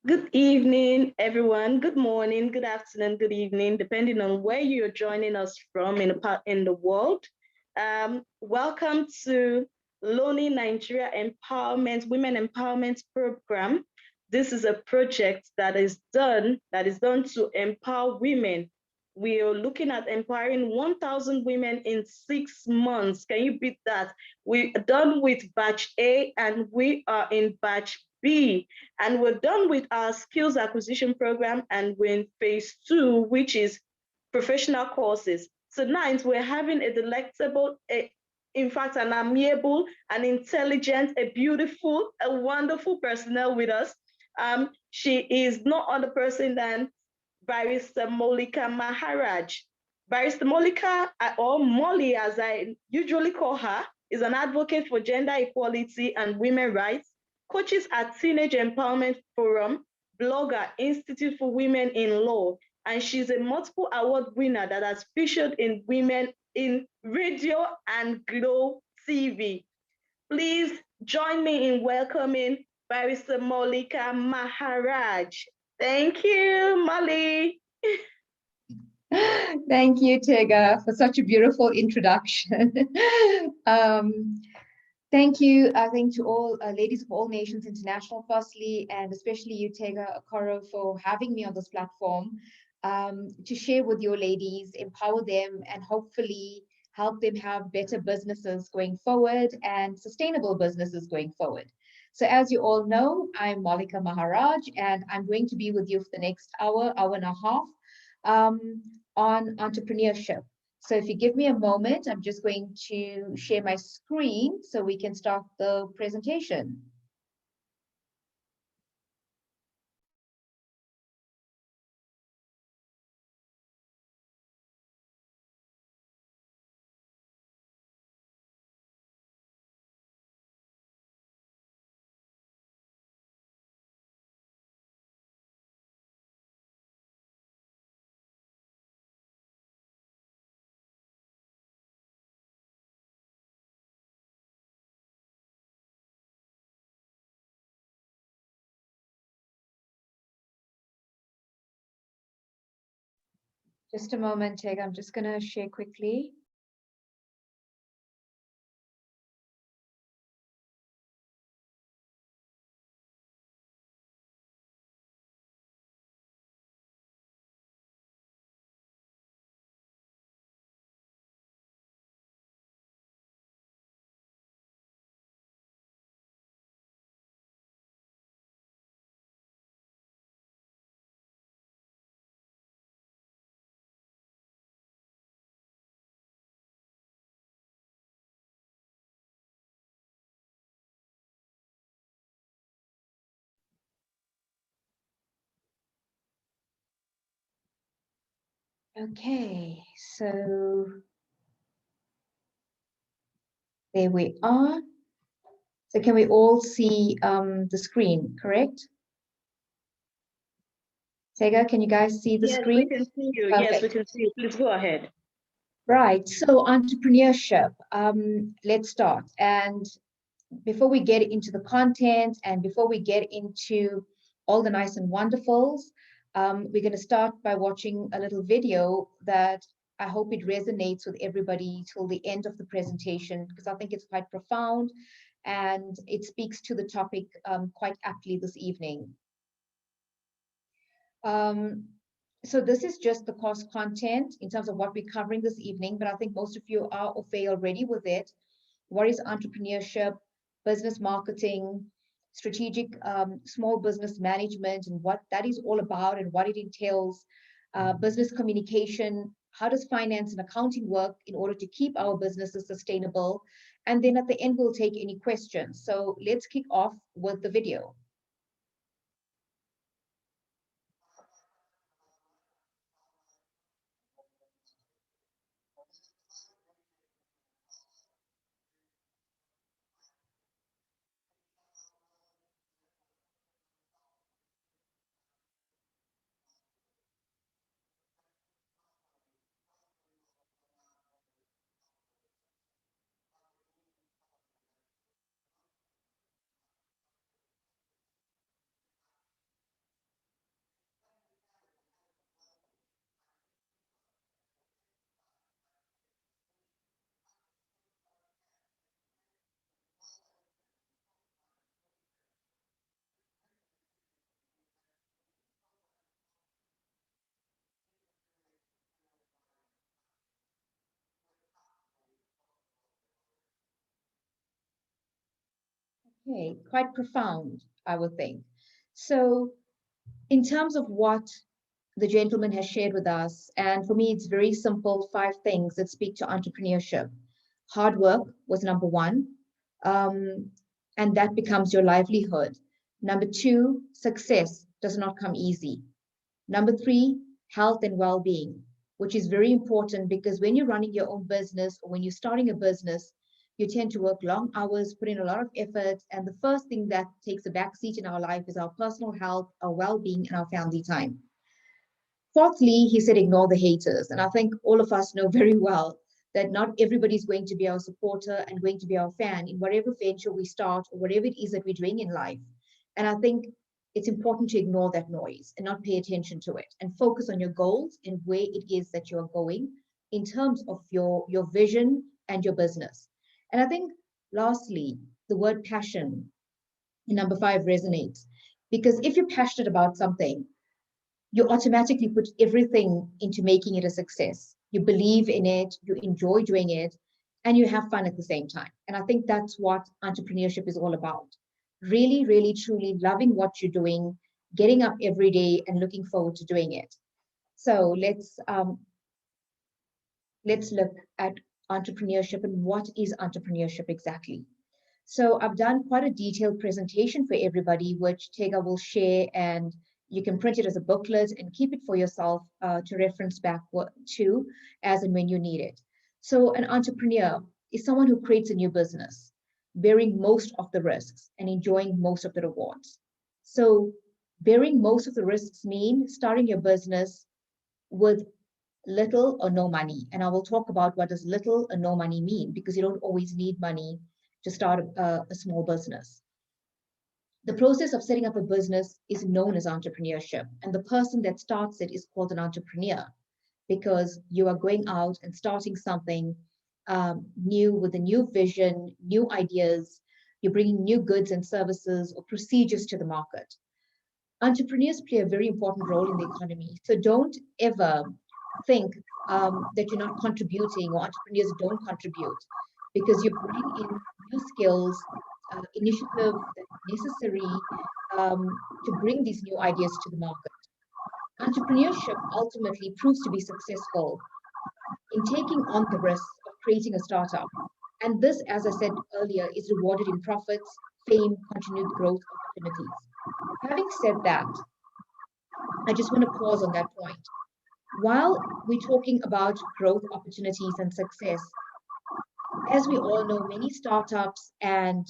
Good evening, everyone. Good morning, good afternoon, good evening, depending on where you're joining us from in the world. Welcome to Lonely Nigeria Empowerment Women Empowerment Program. This is a project that is done to empower women. We are looking at empowering 1,000 women in 6 months. Can you beat that? We're done with batch A and we are in batch B. And we're done with our skills acquisition program and we're in phase two, which is professional courses. Tonight, we're having a delectable, in fact, an amiable, an intelligent, a beautiful, a wonderful personnel with us. She is no other person than Barrister Mollica Maharaj. Barrister Mollica, or Molly as I usually call her, is an advocate for gender equality and women rights, coaches at Teenage Empowerment Forum, blogger, Institute for Women in Law, and she's a multiple award winner that has featured in Women in Radio and Glow TV. Please join me in welcoming Barrister Mollica Maharaj. Thank you, Molly. Thank you, Tega, for such a beautiful introduction. um, thank you. Thank to all ladies of all nations international, firstly, and especially you, Tega Okoro, for having me on this platform to share with your ladies, empower them, and hopefully help them have better businesses going forward and sustainable businesses going forward. So as you all know, I'm Mollica Maharaj, and I'm going to be with you for the next hour, hour and a half. Um, on entrepreneurship. So if you give me a moment, I'm just going to share my screen so we can start the presentation. Just a moment, Teg. I'm just going to share quickly. Okay, so there we are. So can we all see the screen, correct? Tega, can you guys see the screen? Yes, we can see you. Perfect. Yes, we can see you. Please go ahead. Right, so entrepreneurship, let's start. And before we get into the content and before we get into all the nice and wonderfuls, we're going to start by watching a little video that I hope it resonates with everybody till the end of the presentation, because I think it's quite profound and it speaks to the topic quite aptly this evening. So this is just the course content in terms of what we're covering this evening, but I think most of you are au fait already with it. What is entrepreneurship, business marketing, strategic small business management, and what that is all about and what it entails, business communication, how does finance and accounting work in order to keep our businesses sustainable? And then at the end, we'll take any questions. So let's kick off with the video. Okay, quite profound, I would think. So, in terms of what the gentleman has shared with us, and for me, it's very simple 5 things that speak to entrepreneurship. Hard work was number one, um, and that becomes your livelihood. Number two, success does not come easy. Number three, health and well being, which is very important because when you're running your own business or when you're starting a business, you tend to work long hours, put in a lot of effort. And the first thing that takes a back seat in our life is our personal health, our well being, and our family time. Fourthly, he said, ignore the haters. And I think all of us know very well that not everybody's going to be our supporter and going to be our fan in whatever venture we start or whatever it is that we're doing in life. And I think it's important to ignore that noise and not pay attention to it and focus on your goals and where it is that you're going in terms of your vision and your business. And I think lastly, the word passion in number 5 resonates because if you're passionate about something, you automatically put everything into making it a success. You believe in it, you enjoy doing it, and you have fun at the same time. And I think that's what entrepreneurship is all about. Really, really, truly loving what you're doing, getting up every day and looking forward to doing it. So let's look at entrepreneurship and what is entrepreneurship exactly. So I've done quite a detailed presentation for everybody, which Tega will share, and you can print it as a booklet and keep it for yourself to reference back to as and when you need it. So an entrepreneur is someone who creates a new business, bearing most of the risks and enjoying most of the rewards. So bearing most of the risks mean starting your business with little or no money. And I will talk about what does little or no money mean, because you don't always need money to start a small business. The process of setting up a business is known as entrepreneurship. And the person that starts it is called an entrepreneur because you are going out and starting something new with a new vision, new ideas. You're bringing new goods and services or procedures to the market. Entrepreneurs play a very important role in the economy. So don't ever think that you're not contributing or entrepreneurs don't contribute because you bring in new skills, initiative that's necessary to bring these new ideas to the market. Entrepreneurship ultimately proves to be successful in taking on the risks of creating a startup. And this, as I said earlier, is rewarded in profits, fame, continued growth opportunities. Having said that, I just want to pause on that point. While we're talking about growth opportunities and success, as we all know, many startups and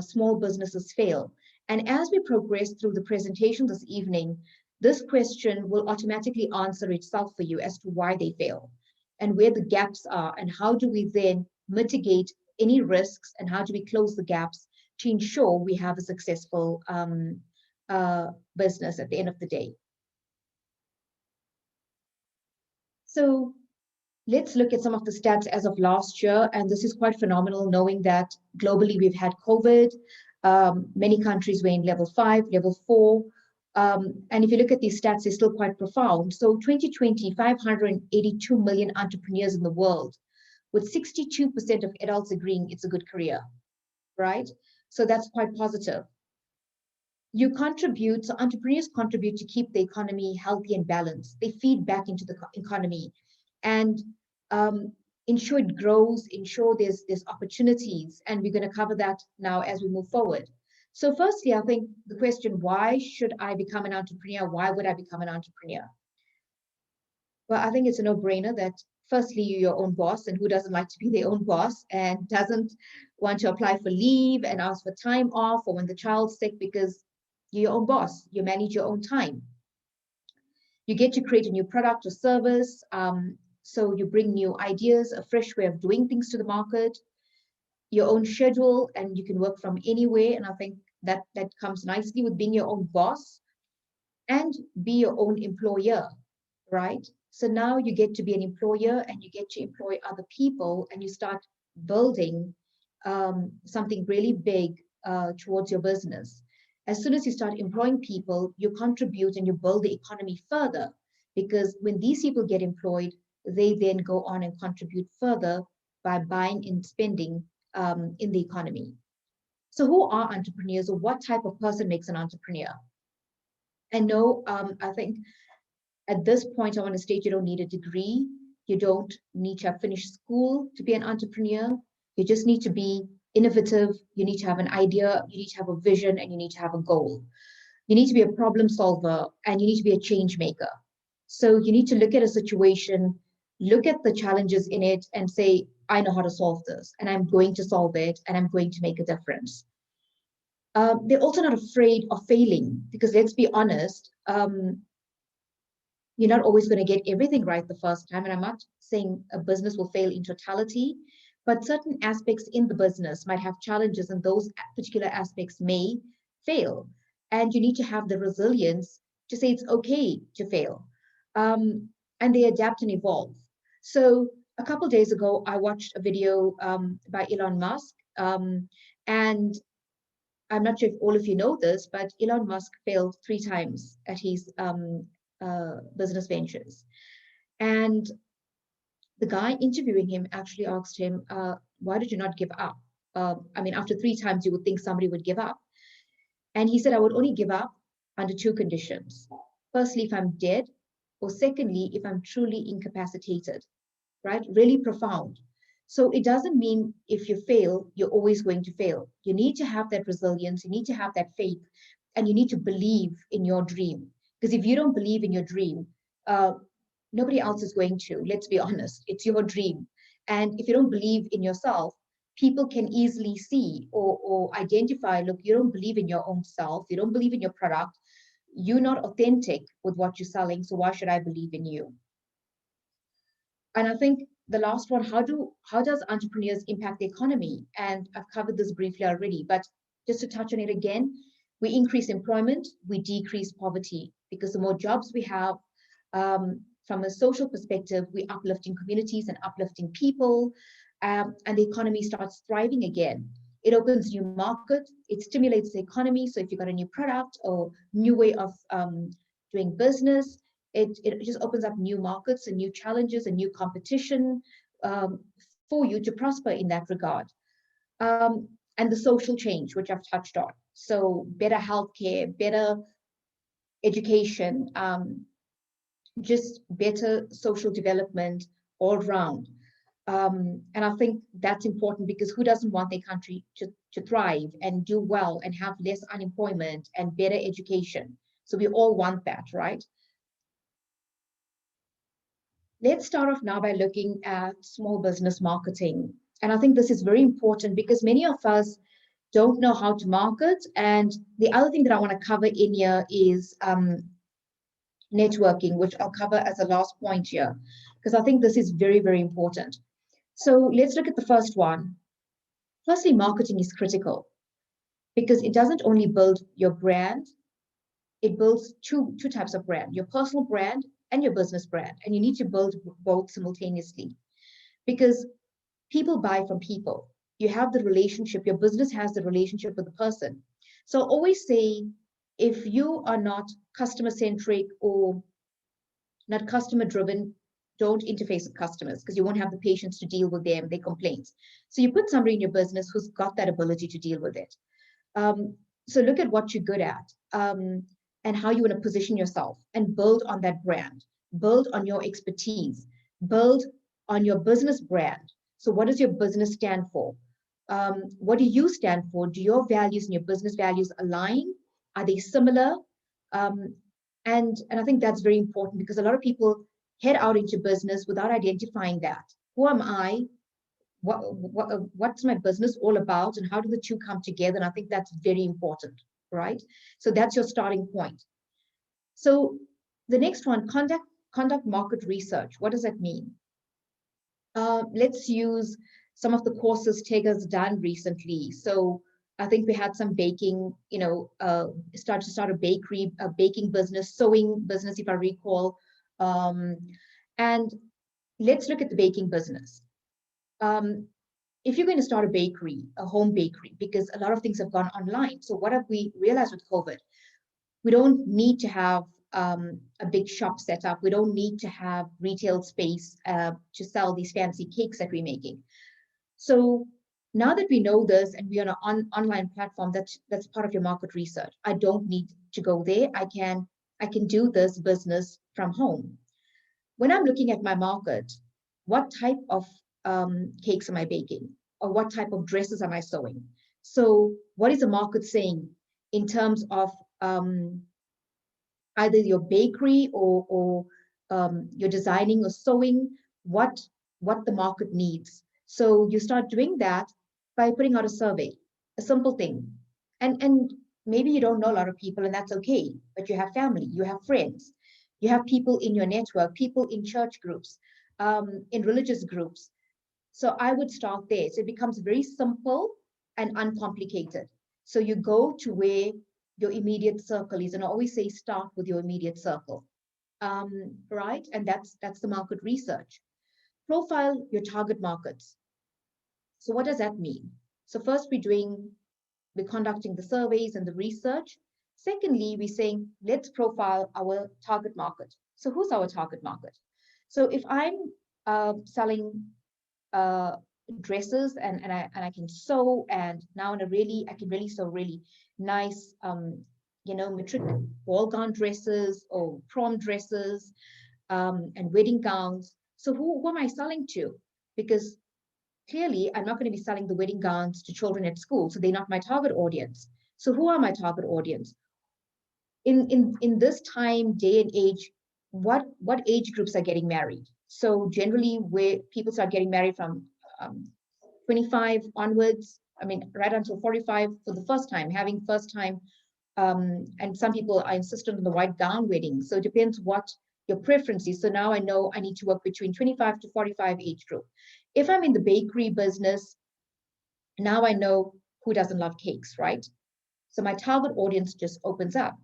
small businesses fail. And as we progress through the presentation this evening, this question will automatically answer itself for you as to why they fail and where the gaps are, and how do we then mitigate any risks and how do we close the gaps to ensure we have a successful business at the end of the day. So let's look at some of the stats as of last year. And this is quite phenomenal, knowing that globally we've had COVID. Many countries were in level 5, level 4. And if you look at these stats, they're still quite profound. So 2020, 582 million entrepreneurs in the world, with 62% of adults agreeing it's a good career, right? So that's quite positive. You contribute, so entrepreneurs contribute to keep the economy healthy and balanced. They feed back into the economy and ensure it grows, ensure there's opportunities, and we're going to cover that now as we move forward. So firstly, I think the question, why should I become an entrepreneur? Why would I become an entrepreneur? Well, I think it's a no-brainer that firstly, you're your own boss, and who doesn't like to be their own boss and doesn't want to apply for leave and ask for time off or when the child's sick, because you're your own boss, you manage your own time. You get to create a new product or service. So you bring new ideas, a fresh way of doing things to the market, your own schedule, and you can work from anywhere. And I think that comes nicely with being your own boss and be your own employer, right? So now you get to be an employer and you get to employ other people and you start building something really big towards your business. As soon as you start employing people, you contribute and you build the economy further, because when these people get employed, they then go on and contribute further by buying and spending in the economy. So who are entrepreneurs, or what type of person makes an entrepreneur? And no, I think at this point, I want to state you don't need a degree. You don't need to have finished school to be an entrepreneur. You just need to be innovative. You need to have an idea. You need to have a vision, and you need to have a goal. You need to be a problem solver, and you need to be a change maker. So you need to look at a situation, look at the challenges in it, and say, I know how to solve this, and I'm going to solve it, and I'm going to make a difference. They're also not afraid of failing, because let's be honest, you're not always going to get everything right the first time. And I'm not saying a business will fail in totality, but certain aspects in the business might have challenges, and those particular aspects may fail. And you need to have the resilience to say it's okay to fail. And they adapt and evolve. So a couple of days ago, I watched a video by Elon Musk. And I'm not sure if all of you know this, but Elon Musk failed 3 times at his business ventures. And the guy interviewing him actually asked him, why did you not give up? I mean, after 3 times, you would think somebody would give up. And he said, I would only give up under 2 conditions. Firstly, if I'm dead, or secondly, if I'm truly incapacitated, right? Really profound. So it doesn't mean if you fail, you're always going to fail. You need to have that resilience, you need to have that faith, and you need to believe in your dream. Because if you don't believe in your dream, nobody else is going to. Let's be honest, it's your dream. And if you don't believe in yourself, people can easily see or identify, look, you don't believe in your own self, you don't believe in your product, you're not authentic with what you're selling, so why should I believe in you? And I think the last one, how does entrepreneurs impact the economy? And I've covered this briefly already, but just to touch on it again, we increase employment, we decrease poverty, because the more jobs we have, from a social perspective, we're uplifting communities and uplifting people, and the economy starts thriving again. It opens new markets, it stimulates the economy. So if you've got a new product or new way of doing business, it just opens up new markets and new challenges and new competition for you to prosper in that regard. And the social change, which I've touched on. So better healthcare, better education, just better social development all around. And I think that's important, because who doesn't want their country to thrive and do well and have less unemployment and better education? So we all want that, right? Let's start off now by looking at small business marketing. And I think this is very important, because many of us don't know how to market. And the other thing that I want to cover in here is networking, which I'll cover as a last point here, because I think this is very, very important. So let's look at the first one. Firstly, marketing is critical, because it doesn't only build your brand, it builds two types of brand, your personal brand and your business brand. And you need to build both simultaneously, because people buy from people. You have the relationship, your business has the relationship with the person. So I always say, if you are not customer centric or not customer driven, don't interface with customers, because you won't have the patience to deal with them, their complaints. So you put somebody in your business who's got that ability to deal with it. So look at what you're good at, and how you want to position yourself, and build on that brand, build on your expertise, build on your business brand. So what does your business stand for? What do you stand for? Do your values and your business values align? Are they similar? And I think that's very important, because a lot of people head out into business without identifying that. Who am I? What's my business all about, and how do the two come together? And I think that's very important, right? So that's your starting point. So the next one, conduct market research. What does that mean? Let's use some of the courses Tega's done recently. So I think we had some baking, start a bakery, a baking business, sewing business, if I recall. And let's look at the baking business. If you're going to start a bakery, a home bakery, because a lot of things have gone online. So what have we realized with COVID? We don't need to have a big shop set up. We don't need to have retail space to sell these fancy cakes that we're making. So Now that we know this and we're on an online platform, that's part of your market research. I don't need to go there. I can do this business from home. When I'm looking at my market, what type of cakes am I baking? Or what type of dresses am I sewing? So what is the market saying in terms of either your bakery or you're designing or sewing, what the market needs. So you start doing that by putting out a survey, a simple thing. And maybe you don't know a lot of people, and that's okay, but you have family, you have friends, you have people in your network, people in church groups, in religious groups. So I would start there. So it becomes very simple and uncomplicated. So you go to where your immediate circle is. And I always say start with your immediate circle. Right? And that's the market research. Profile your target markets. So what does that mean? So first we're conducting the surveys and the research. Secondly, we're saying, let's profile our target market. So who's our target market? So if I'm selling uh, dresses and I can sew, and now I can really sew really nice matric ball gown dresses or prom dresses and wedding gowns. So who am I selling to? Because clearly I'm not going to be selling the wedding gowns to children at school, so they're not my target audience. So who are my target audience? In this time, day and age, what age groups are getting married? So generally, where people start getting married from 25 onwards, I mean, right until 45 for the first time, having first time. And some people are insistent on the white gown wedding. So it depends what your preference is. So now I know I need to work between 25 to 45 age group. If I'm in the bakery business, now I know who doesn't love cakes, right? So my target audience just opens up.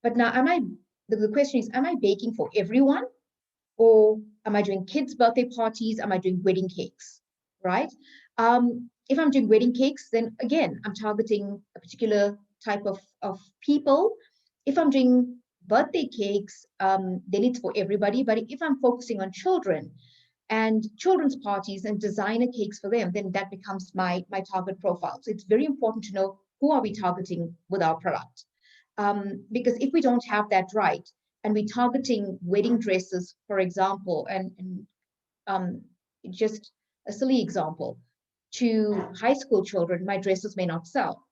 But now the question is, am I baking for everyone? Or am I doing kids' birthday parties? Am I doing wedding cakes, right? If I'm doing wedding cakes, then again, I'm targeting a particular type of people. If I'm doing birthday cakes, then it's for everybody. But if I'm focusing on children and children's parties and designer cakes for them, then that becomes my target profile. So it's very important to know who are we targeting with our product. Because if we don't have that right, and we're targeting wedding dresses, for example, and just a silly example, to high school children, my dresses may not sell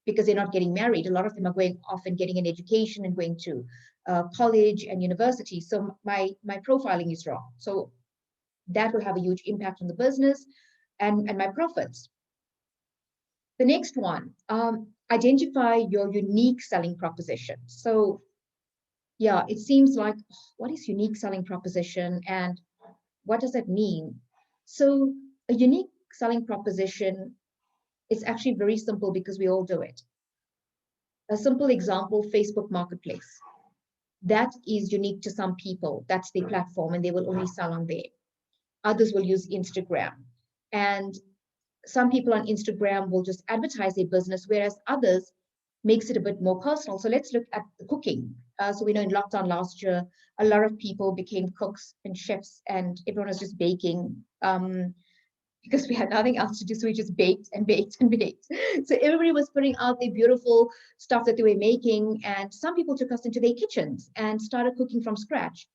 because they're not getting married. A lot of them are going off and getting an education and going to college and university. So my profiling is wrong. So that will have a huge impact on the business and my profits. The next one, identify your unique selling proposition. So yeah, it seems like, what is unique selling proposition and what does that mean? So a unique selling proposition is actually very simple because we all do it. A simple example, Facebook Marketplace. That is unique to some people. That's their platform and they will only sell on there. Others will use Instagram. And some people on Instagram will just advertise their business, whereas others makes it a bit more personal. So let's look at the cooking. So we know in lockdown last year, a lot of people became cooks and chefs and everyone was just baking because we had nothing else to do. So we just baked and baked and baked. So everybody was putting out their beautiful stuff that they were making. And some people took us into their kitchens and started cooking from scratch.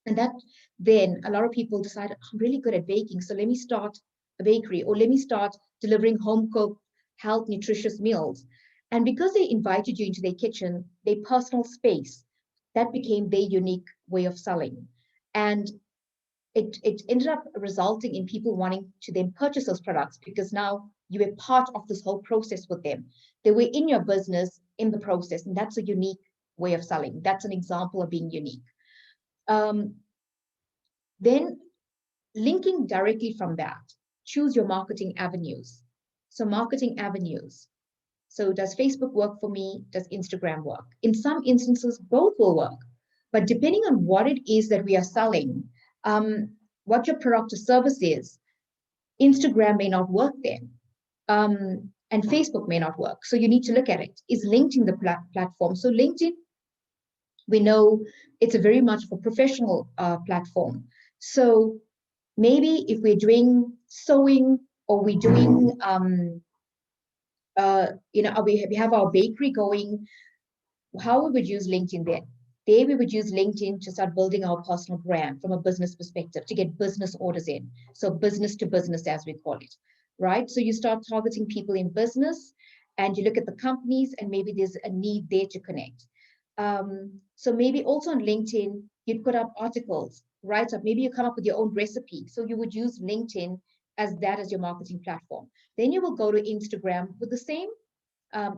And that then a lot of people decided, I'm really good at baking. So let me start a bakery, or let me start delivering home cooked, health, nutritious meals. And because they invited you into their kitchen, their personal space, that became their unique way of selling. And it ended up resulting in people wanting to then purchase those products because now you were part of this whole process with them. They were in your business in the process, and that's a unique way of selling. That's an example of being unique. Then linking directly from that, choose your marketing avenues. So marketing avenues. So does Facebook work for me? Does Instagram work? In some instances, both will work. But depending on what it is that we are selling, what your product or service is, Instagram may not work then. And Facebook may not work. So you need to look at it. Is LinkedIn the platform? So LinkedIn, we know it's a very much of a professional platform. So maybe if we're doing sewing or we're doing, we have our bakery going, how we would use LinkedIn then. There we would use LinkedIn to start building our personal brand from a business perspective, to get business orders in. So business to business, as we call it, right? So you start targeting people in business and you look at the companies and maybe there's a need there to connect. So maybe also on LinkedIn, you'd put up articles, right? Up, maybe you come up with your own recipe. So you would use LinkedIn as that as your marketing platform. Then you will go to Instagram with the same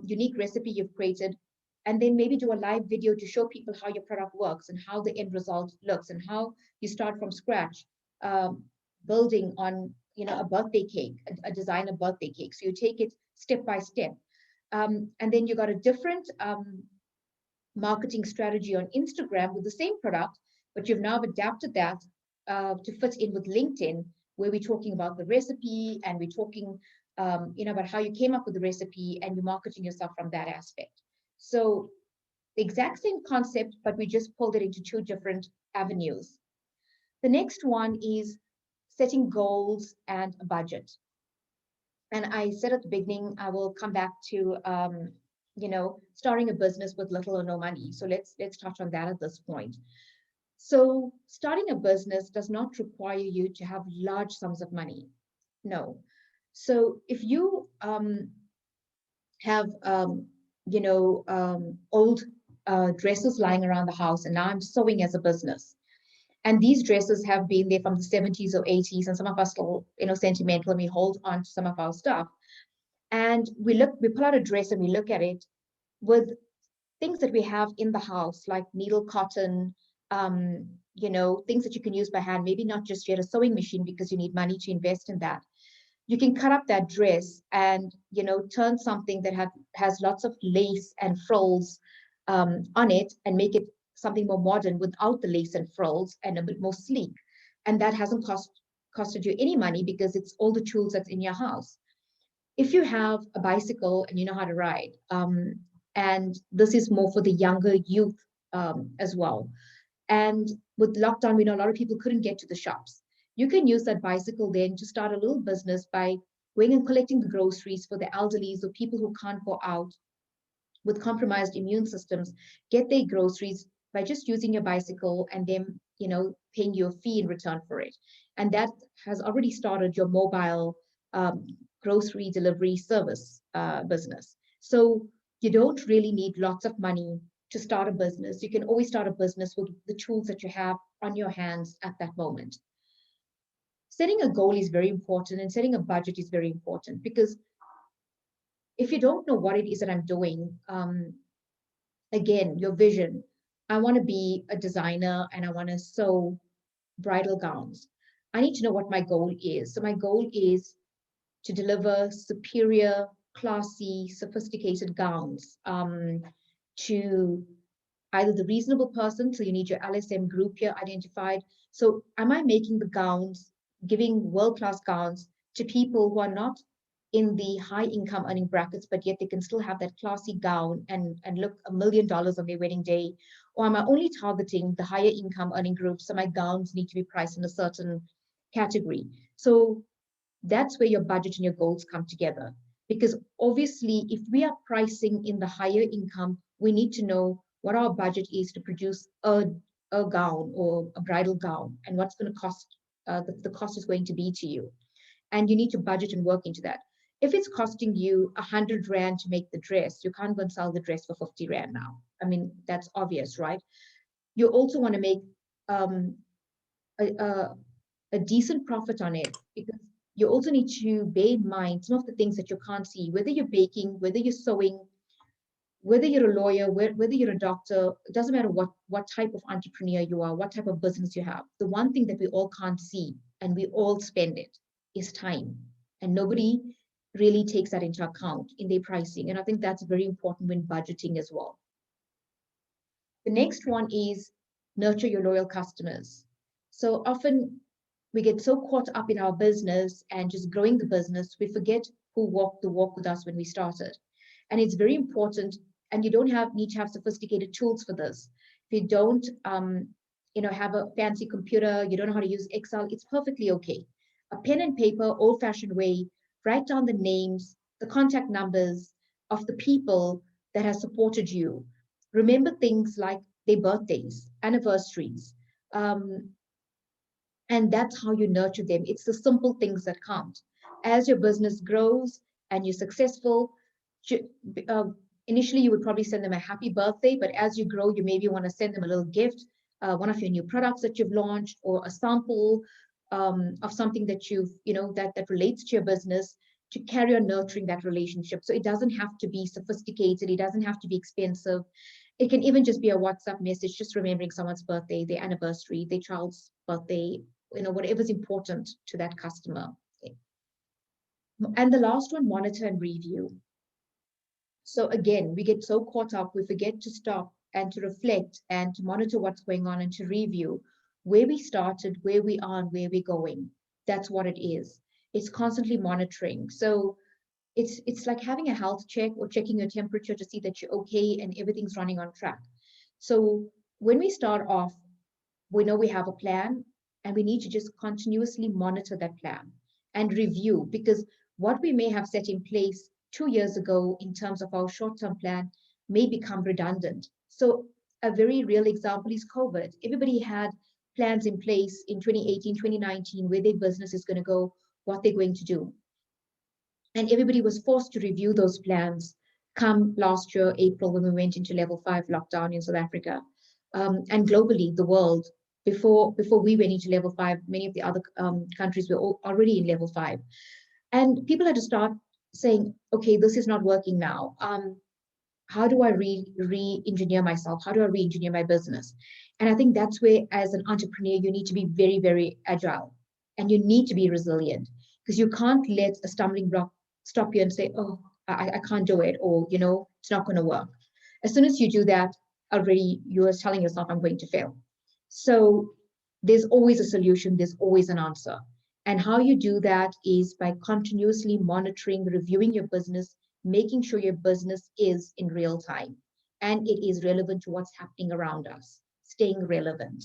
unique recipe you've created, and then maybe do a live video to show people how your product works and how the end result looks and how you start from scratch, building on a birthday cake, a designer birthday cake. So you take it step by step, and then you got a different marketing strategy on Instagram with the same product, but you've now adapted that to fit in with LinkedIn, where we're talking about the recipe and we're talking about how you came up with the recipe, and you're marketing yourself from that aspect. So the exact same concept, but we just pulled it into two different avenues. The next one is setting goals and a budget. And I said at the beginning, I will come back to starting a business with little or no money. So let's touch on that at this point. So starting a business does not require you to have large sums of money. No. So if you have old dresses lying around the house, and now I'm sewing as a business, and these dresses have been there from the 70s or 80s, and some of us still sentimental, and we hold on to some of our stuff, and we pull out a dress and we look at it with things that we have in the house, like needle, cotton, things that you can use by hand, maybe not just yet a sewing machine because you need money to invest in that. You can cut up that dress and turn something that has lots of lace and frills on it, and make it something more modern without the lace and frills, and a bit more sleek. And that hasn't costed you any money because it's all the tools that's in your house. If you have a bicycle and you know how to ride, and this is more for the younger youth as well. And with lockdown, we know a lot of people couldn't get to the shops. You can use that bicycle then to start a little business by going and collecting the groceries for the elderlies or people who can't go out with compromised immune systems, get their groceries by just using your bicycle, and them, paying you a fee in return for it. And that has already started your mobile grocery delivery service business. So you don't really need lots of money to start a business. You can always start a business with the tools that you have on your hands at that moment. Setting a goal is very important, and setting a budget is very important, because if you don't know what it is that I'm doing, again, your vision, I want to be a designer and I want to sew bridal gowns. I need to know what my goal is. So my goal is to deliver superior, classy, sophisticated gowns to either the reasonable person, so you need your LSM group here identified. So am I making the gowns, giving world-class gowns to people who are not in the high income earning brackets, but yet they can still have that classy gown and look $1 million on their wedding day? Or am I only targeting the higher income earning groups, so my gowns need to be priced in a certain category? So that's where your budget and your goals come together. Because obviously, if we are pricing in the higher income, we need to know what our budget is to produce a gown or a bridal gown, and what's going to cost, the cost is going to be to you. And you need to budget and work into that. If it's costing you 100 Rand to make the dress, you can't go and sell the dress for 50 Rand now. I mean, that's obvious, right? You also want to make a decent profit on it, because you also need to bear in mind some of the things that you can't see, whether you're baking, whether you're sewing, whether you're a lawyer, whether you're a doctor. It doesn't matter what type of entrepreneur you are, what type of business you have. The one thing that we all can't see, and we all spend it, is time. And nobody really takes that into account in their pricing. And I think that's very important when budgeting as well. The next one is nurture your loyal customers. So often we get so caught up in our business and just growing the business, we forget who walked the walk with us when we started. And it's very important, and you don't need to have sophisticated tools for this. If you don't have a fancy computer, you don't know how to use Excel, it's perfectly okay. A pen and paper, old-fashioned way, write down the names, the contact numbers of the people that have supported you. Remember things like their birthdays, anniversaries, um, and that's how you nurture them. It's the simple things that count. As your business grows and you're successful, uh, initially you would probably send them a happy birthday, but as you grow, you maybe want to send them a little gift, one of your new products that you've launched, or a sample of something that that relates to your business, to carry on nurturing that relationship. So it doesn't have to be sophisticated, it doesn't have to be expensive. It can even just be a WhatsApp message, just remembering someone's birthday, their anniversary, their child's birthday, whatever's important to that customer. And the last one, monitor and review. So again, we get so caught up, we forget to stop and to reflect and to monitor what's going on and to review where we started, where we are, and where we're going. That's what it is. It's constantly monitoring. So it's like having a health check or checking your temperature to see that you're okay and everything's running on track. So when we start off, we know we have a plan, and we need to just continuously monitor that plan and review, because what we may have set in place 2 years ago in terms of our short-term plan may become redundant. So a very real example is COVID. Everybody had plans in place in 2018, 2019, where their business is going to go, what they're going to do. And everybody was forced to review those plans come last year, April, when we went into level 5 lockdown in South Africa. And globally, the world, before we went into level 5, many of the other countries were already in level 5. And people had to start saying, okay, this is not working now. How do I re-engineer myself? How do I re-engineer my business? And I think that's where, as an entrepreneur, you need to be very, very agile, and you need to be resilient, because you can't let a stumbling block stop you and say, oh, I can't do it, or, it's not going to work. As soon as you do that, already you are telling yourself, I'm going to fail. So there's always a solution, there's always an answer. And how you do that is by continuously monitoring, reviewing your business, making sure your business is in real time and it is relevant to what's happening around us, staying relevant.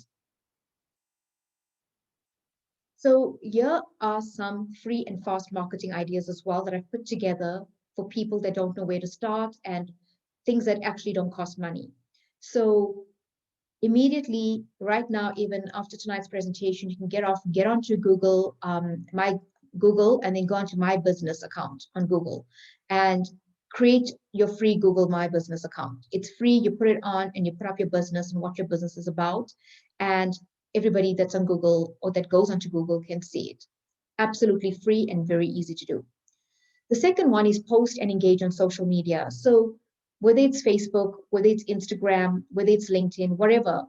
So here are some free and fast marketing ideas as well that I've put together for people that don't know where to start, and things that actually don't cost money. So immediately, right now, even after tonight's presentation, you can get onto Google, my Google, and then go onto my business account on Google and create your free Google My Business account. It's free, you put it on and you put up your business and what your business is about. And everybody that's on Google or that goes onto Google can see it. Absolutely free and very easy to do. The second one is post and engage on social media. So whether it's Facebook, whether it's Instagram, whether it's LinkedIn, whatever,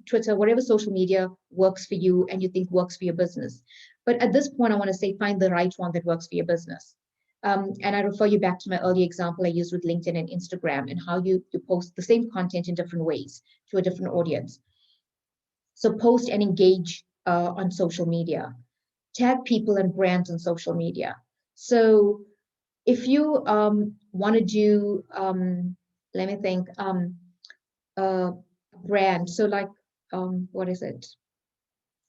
Twitter, whatever social media works for you and you think works for your business. But at this point, I want to say, find the right one that works for your business. And I refer you back to my earlier example I used with LinkedIn and Instagram, and how you post the same content in different ways to a different audience. So post and engage on social media. Tag people and brands on social media. So if you want to do, let me think, a brand. So like, what is it?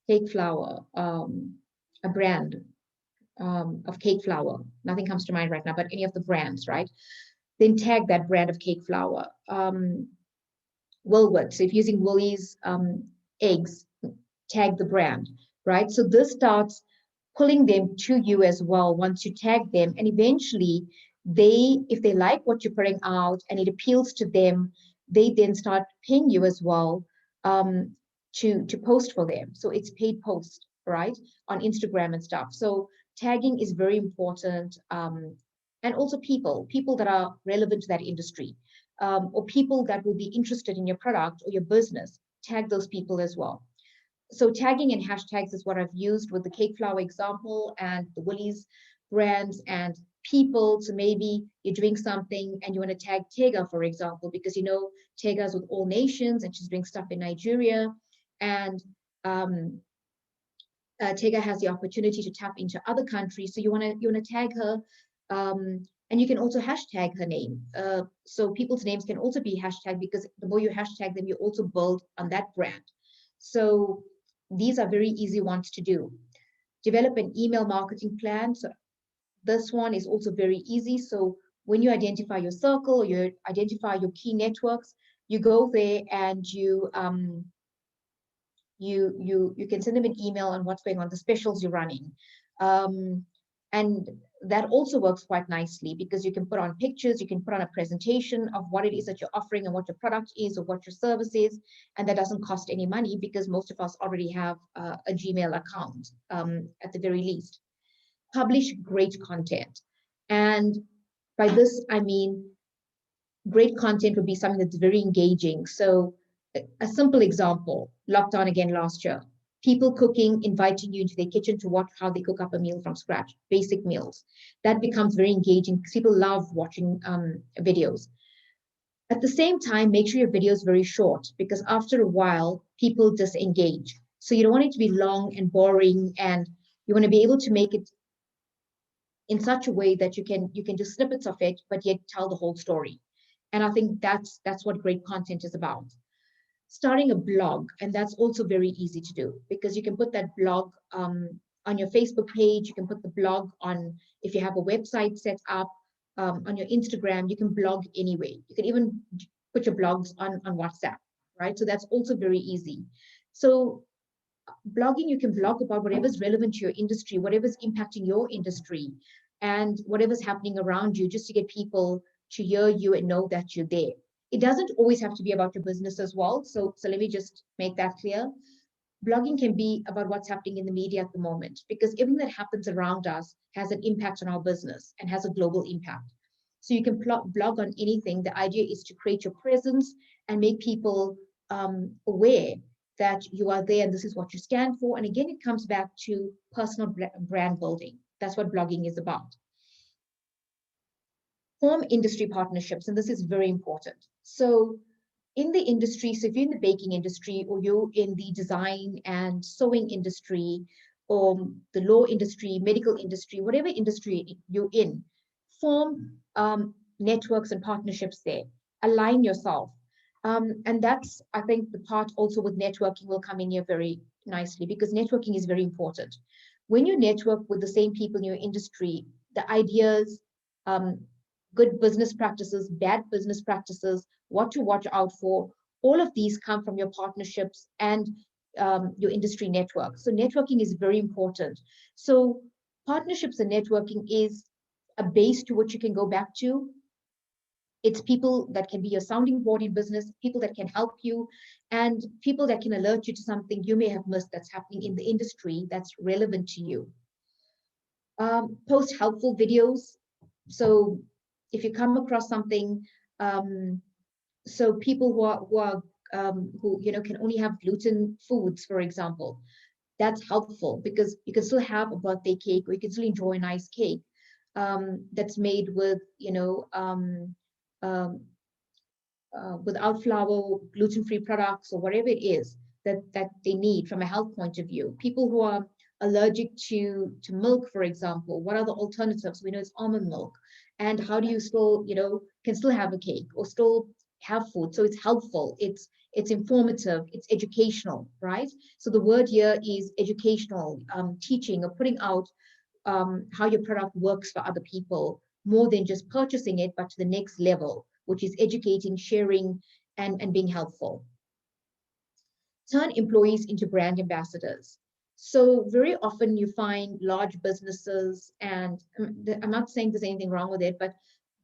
Cake flour, a brand of cake flour. Nothing comes to mind right now, but any of the brands, right? Then tag that brand of cake flour. Woolworths, so if using Woolies eggs, tag the brand, right? So this starts pulling them to you as well once you tag them. And eventually, if they like what you're putting out and it appeals to them, they then start paying you as well to post for them. So it's paid post, right, on Instagram and stuff. So tagging is very important. And also people that are relevant to that industry, or people that will be interested in your product or your business, tag those people as well. So tagging and hashtags is what I've used with the cake flour example and the Woolies brands and people. So maybe you're doing something and you want to tag Tega, for example, because Tega's with All Nations and she's doing stuff in Nigeria. And Tega has the opportunity to tap into other countries. So you want to tag her. And you can also hashtag her name. So people's names can also be hashtagged, because the more you hashtag them, you also build on that brand. So these are very easy ones to do. Develop an email marketing plan. So This one is also very easy. So when you identify your circle or you identify your key networks, you go there and you can send them an email on what's going on, the specials you're running. And that also works quite nicely because you can put on pictures, you can put on a presentation of what it is that you're offering and what your product is or what your service is. And that doesn't cost any money because most of us already have a Gmail account at the very least. Publish great content. And by this, I mean, great content would be something that's very engaging. So a simple example, lockdown again last year, people cooking, inviting you into their kitchen to watch how they cook up a meal from scratch, basic meals. That becomes very engaging because people love watching videos. At the same time, make sure your video is very short because after a while, people disengage. So you don't want it to be long and boring, and you want to be able to make it in such a way that you can do snippets of it, but yet tell the whole story. And I think that's what great content is about. Starting a blog, and that's also very easy to do because you can put that blog on your Facebook page. You can put the blog on, if you have a website set up, on your Instagram. You can blog anyway. You can even put your blogs on WhatsApp, right? So that's also very easy. So blogging, you can blog about whatever's relevant to your industry, whatever's impacting your industry, and whatever's happening around you, just to get people to hear you and know that you're there. It doesn't always have to be about your business as well. So let me just make that clear. Blogging can be about what's happening in the media at the moment, because everything that happens around us has an impact on our business and has a global impact. So you can blog on anything. The idea is to create your presence and make people aware that you are there and this is what you stand for. And again, it comes back to personal brand building. That's what blogging is about. Form industry partnerships, and this is very important. So in the industry, so if you're in the baking industry or you're in the design and sewing industry or the law industry, medical industry, whatever industry you're in, form networks and partnerships there. Align yourself. And that's, I think, the part also with networking will come in here very nicely because networking is very important. When you network with the same people in your industry, the ideas, good business practices, bad business practices, what to watch out for, all of these come from your partnerships and your industry network. So networking is very important. So partnerships and networking is a base to which you can go back to. It's people that can be your sounding board in business, people that can help you, and people that can alert you to something you may have missed that's happening in the industry that's relevant to you. Post helpful videos. So if you come across something, so people who can only have gluten foods, for example, that's helpful because you can still have a birthday cake or you can still enjoy a nice cake that's made with without flour, gluten-free products, or whatever it is that they need from a health point of view. People who are allergic to milk, for example, what are the alternatives? We know it's almond milk. And how do you still, can still have a cake or still have food? So it's helpful, it's informative, it's educational, right? So the word here is educational, teaching or putting out how your product works for other people, more than just purchasing it, but to the next level, which is educating, sharing, and being helpful. Turn employees into brand ambassadors. So very often you find large businesses, and I'm not saying there's anything wrong with it, but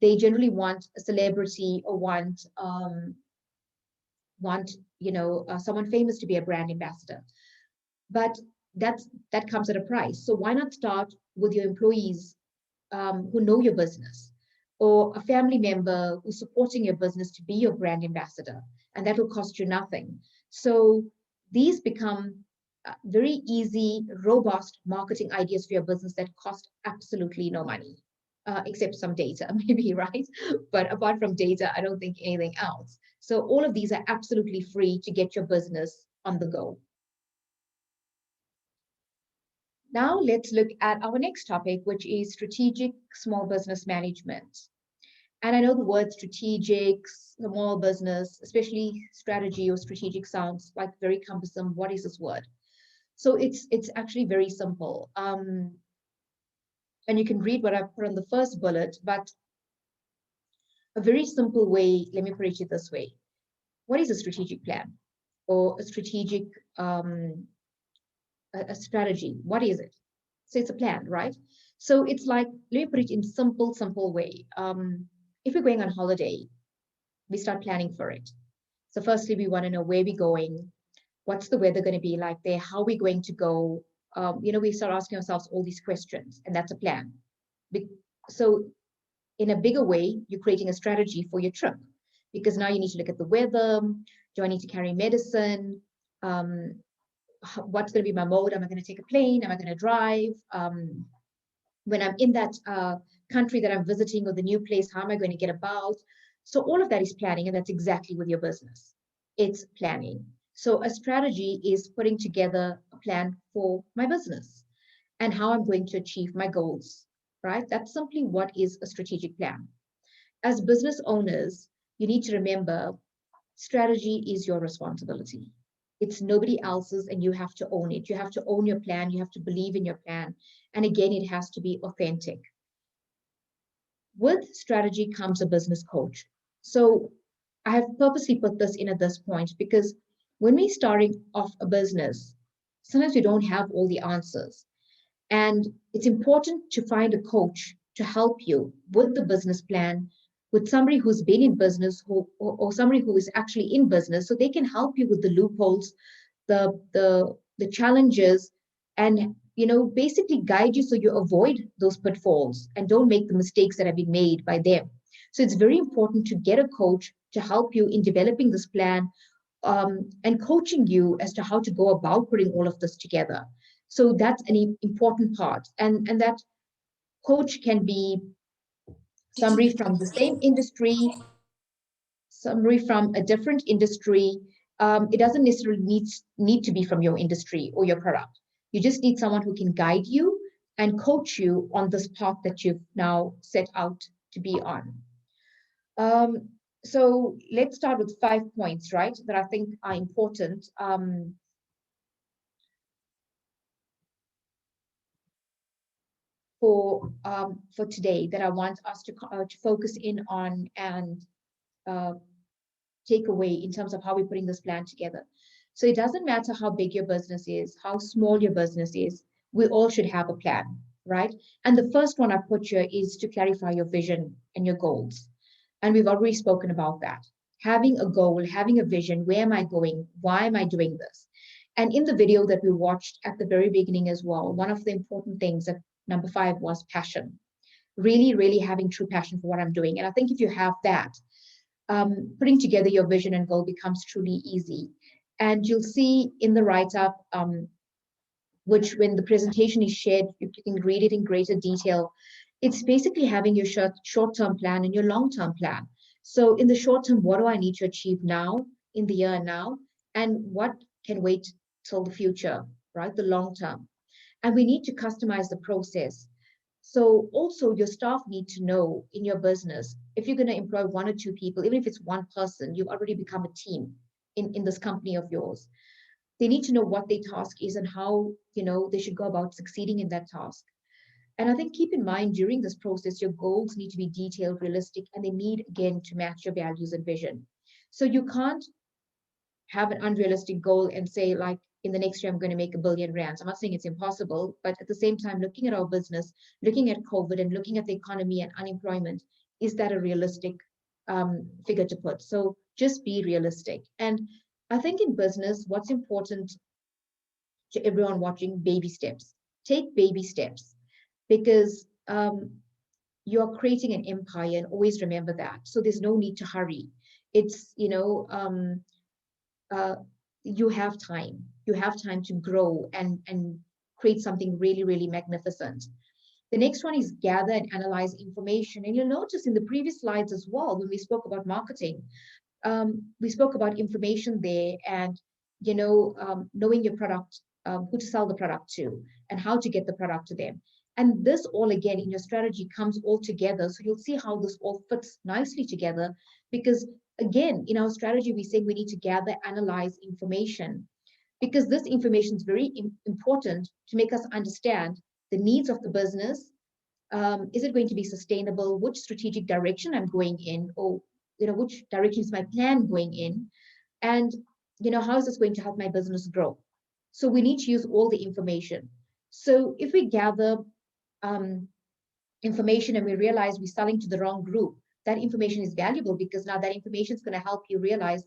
they generally want a celebrity or want someone famous to be a brand ambassador. But that comes at a price. So why not start with your employees who know your business, or a family member who's supporting your business to be your brand ambassador, and that will cost you nothing. So these become very easy, robust marketing ideas for your business that cost absolutely no money, except some data, maybe, right? But apart from data, I don't think anything else. So all of these are absolutely free to get your business on the go. Now let's look at our next topic, which is strategic small business management. And I know the word strategic, small business, especially strategy or strategic, sounds like very cumbersome. What is this word? So it's actually very simple. and you can read what I've put on the first bullet, but a very simple way, let me put it this way. What is a strategic plan or a strategic a strategy? What is it? So it's a plan, right? So it's like, let me put it in simple way. If we're going on holiday, we start planning for it. So firstly, we want to know where we're going, what's the weather going to be like there, how we're going to go. We start asking ourselves all these questions, and that's a plan. So in a bigger way, you're creating a strategy for your trip, because now you need to look at the weather. Do I need to carry medicine? What's going to be my mode? Am I going to take a plane? Am I going to drive? When I'm in that country that I'm visiting, or the new place, how am I going to get about? So all of that is planning, and that's exactly with your business. It's planning. So a strategy is putting together a plan for my business and how I'm going to achieve my goals, right? That's simply what is a strategic plan. As business owners, you need to remember strategy is your responsibility. It's nobody else's, and you have to own it. You have to own your plan. You have to believe in your plan. And again, it has to be authentic. With strategy comes a business coach. So I have purposely put this in at this point because when we're starting off a business, sometimes we don't have all the answers. And it's important to find a coach to help you with the business plan, with somebody who's been in business or somebody who is actually in business, so they can help you with the loopholes, the challenges, and basically guide you so you avoid those pitfalls and don't make the mistakes that have been made by them. So it's very important to get a coach to help you in developing this plan, and coaching you as to how to go about putting all of this together. So that's an important part. And that coach can be somebody from the same industry, somebody from a different industry. It doesn't necessarily need to be from your industry or your product. You just need someone who can guide you and coach you on this path that you've now set out to be on. So let's start with 5 points, right, that I think are important. For today, that I want us to focus in on and take away in terms of how we're putting this plan together. So it doesn't matter how big your business is, how small your business is, we all should have a plan, right? And the first one I put here is to clarify your vision and your goals. And we've already spoken about that. Having a goal, having a vision, where am I going? Why am I doing this? And in the video that we watched at the very beginning as well, one of the important things that number 5 was passion. Really having true passion for what I'm doing. And I think if you have that, putting together your vision and goal becomes truly easy. And you'll see in the write-up, which when the presentation is shared, you can read it in greater detail. It's basically having your short-term plan and your long-term plan. So in the short term, what do I need to achieve now, in the year now? And what can wait till the future, right? The long term. And we need to customize the process. So also your staff need to know in your business, if you're going to employ 1 or 2 people, even if it's 1 person, you've already become a team in this company of yours. They need to know what their task is and how, they should go about succeeding in that task. And I think keep in mind during this process, your goals need to be detailed, realistic, and they need, again, to match your values and vision. So you can't have an unrealistic goal and say, like, in the next year, I'm going to make R1 billion. I'm not saying it's impossible, but at the same time, looking at our business, looking at COVID and looking at the economy and unemployment, is that a realistic figure to put? So just be realistic. And I think in business, what's important to everyone watching, baby steps. Take baby steps, because you're creating an empire, and always remember that. So there's no need to hurry. It's, you have time. You have time to grow and create something really magnificent. The next one is gather and analyze information. And you'll notice in the previous slides as well, when we spoke about marketing, we spoke about information there and, knowing your product, who to sell the product to and how to get the product to them. And this all, again, in your strategy comes all together. So you'll see how this all fits nicely together, because again, in our strategy, we say we need to gather, analyze information, because this information is very important to make us understand the needs of the business, Is it going to be sustainable? Which strategic direction I'm going in, or which direction is my plan going in, and how is this going to help my business grow? So we need to use all the information. So if we gather um, information and we realize we're selling to the wrong group, that information is valuable because now that information is going to help you realize,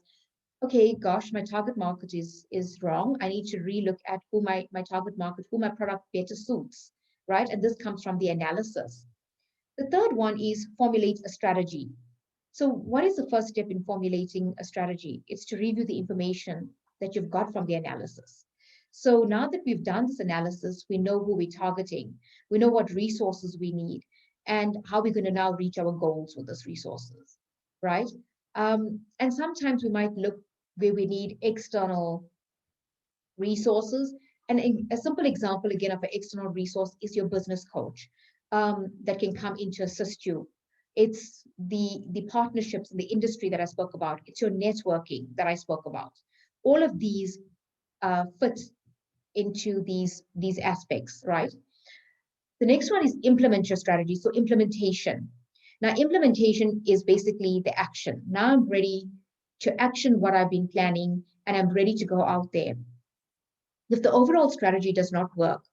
okay, gosh, my target market is wrong. I need to relook at who my target market, who my product better suits, right? And this comes from the analysis. The third one is formulate a strategy. So what is the first step in formulating a strategy? It's to review the information that you've got from the analysis. So now that we've done this analysis, we know who we're targeting, we know what resources we need, and how we're going to now reach our goals with those resources, right? And sometimes we might look where we need external resources. And a simple example again of an external resource is your business coach that can come in to assist you. It's the partnerships in the industry that I spoke about. It's your networking that I spoke about. All of these fit into these aspects, right? The next one is implement your strategy. So implementation. Now, implementation is basically the action. Now I'm ready to action what I've been planning, and I'm ready to go out there. If the overall strategy does not work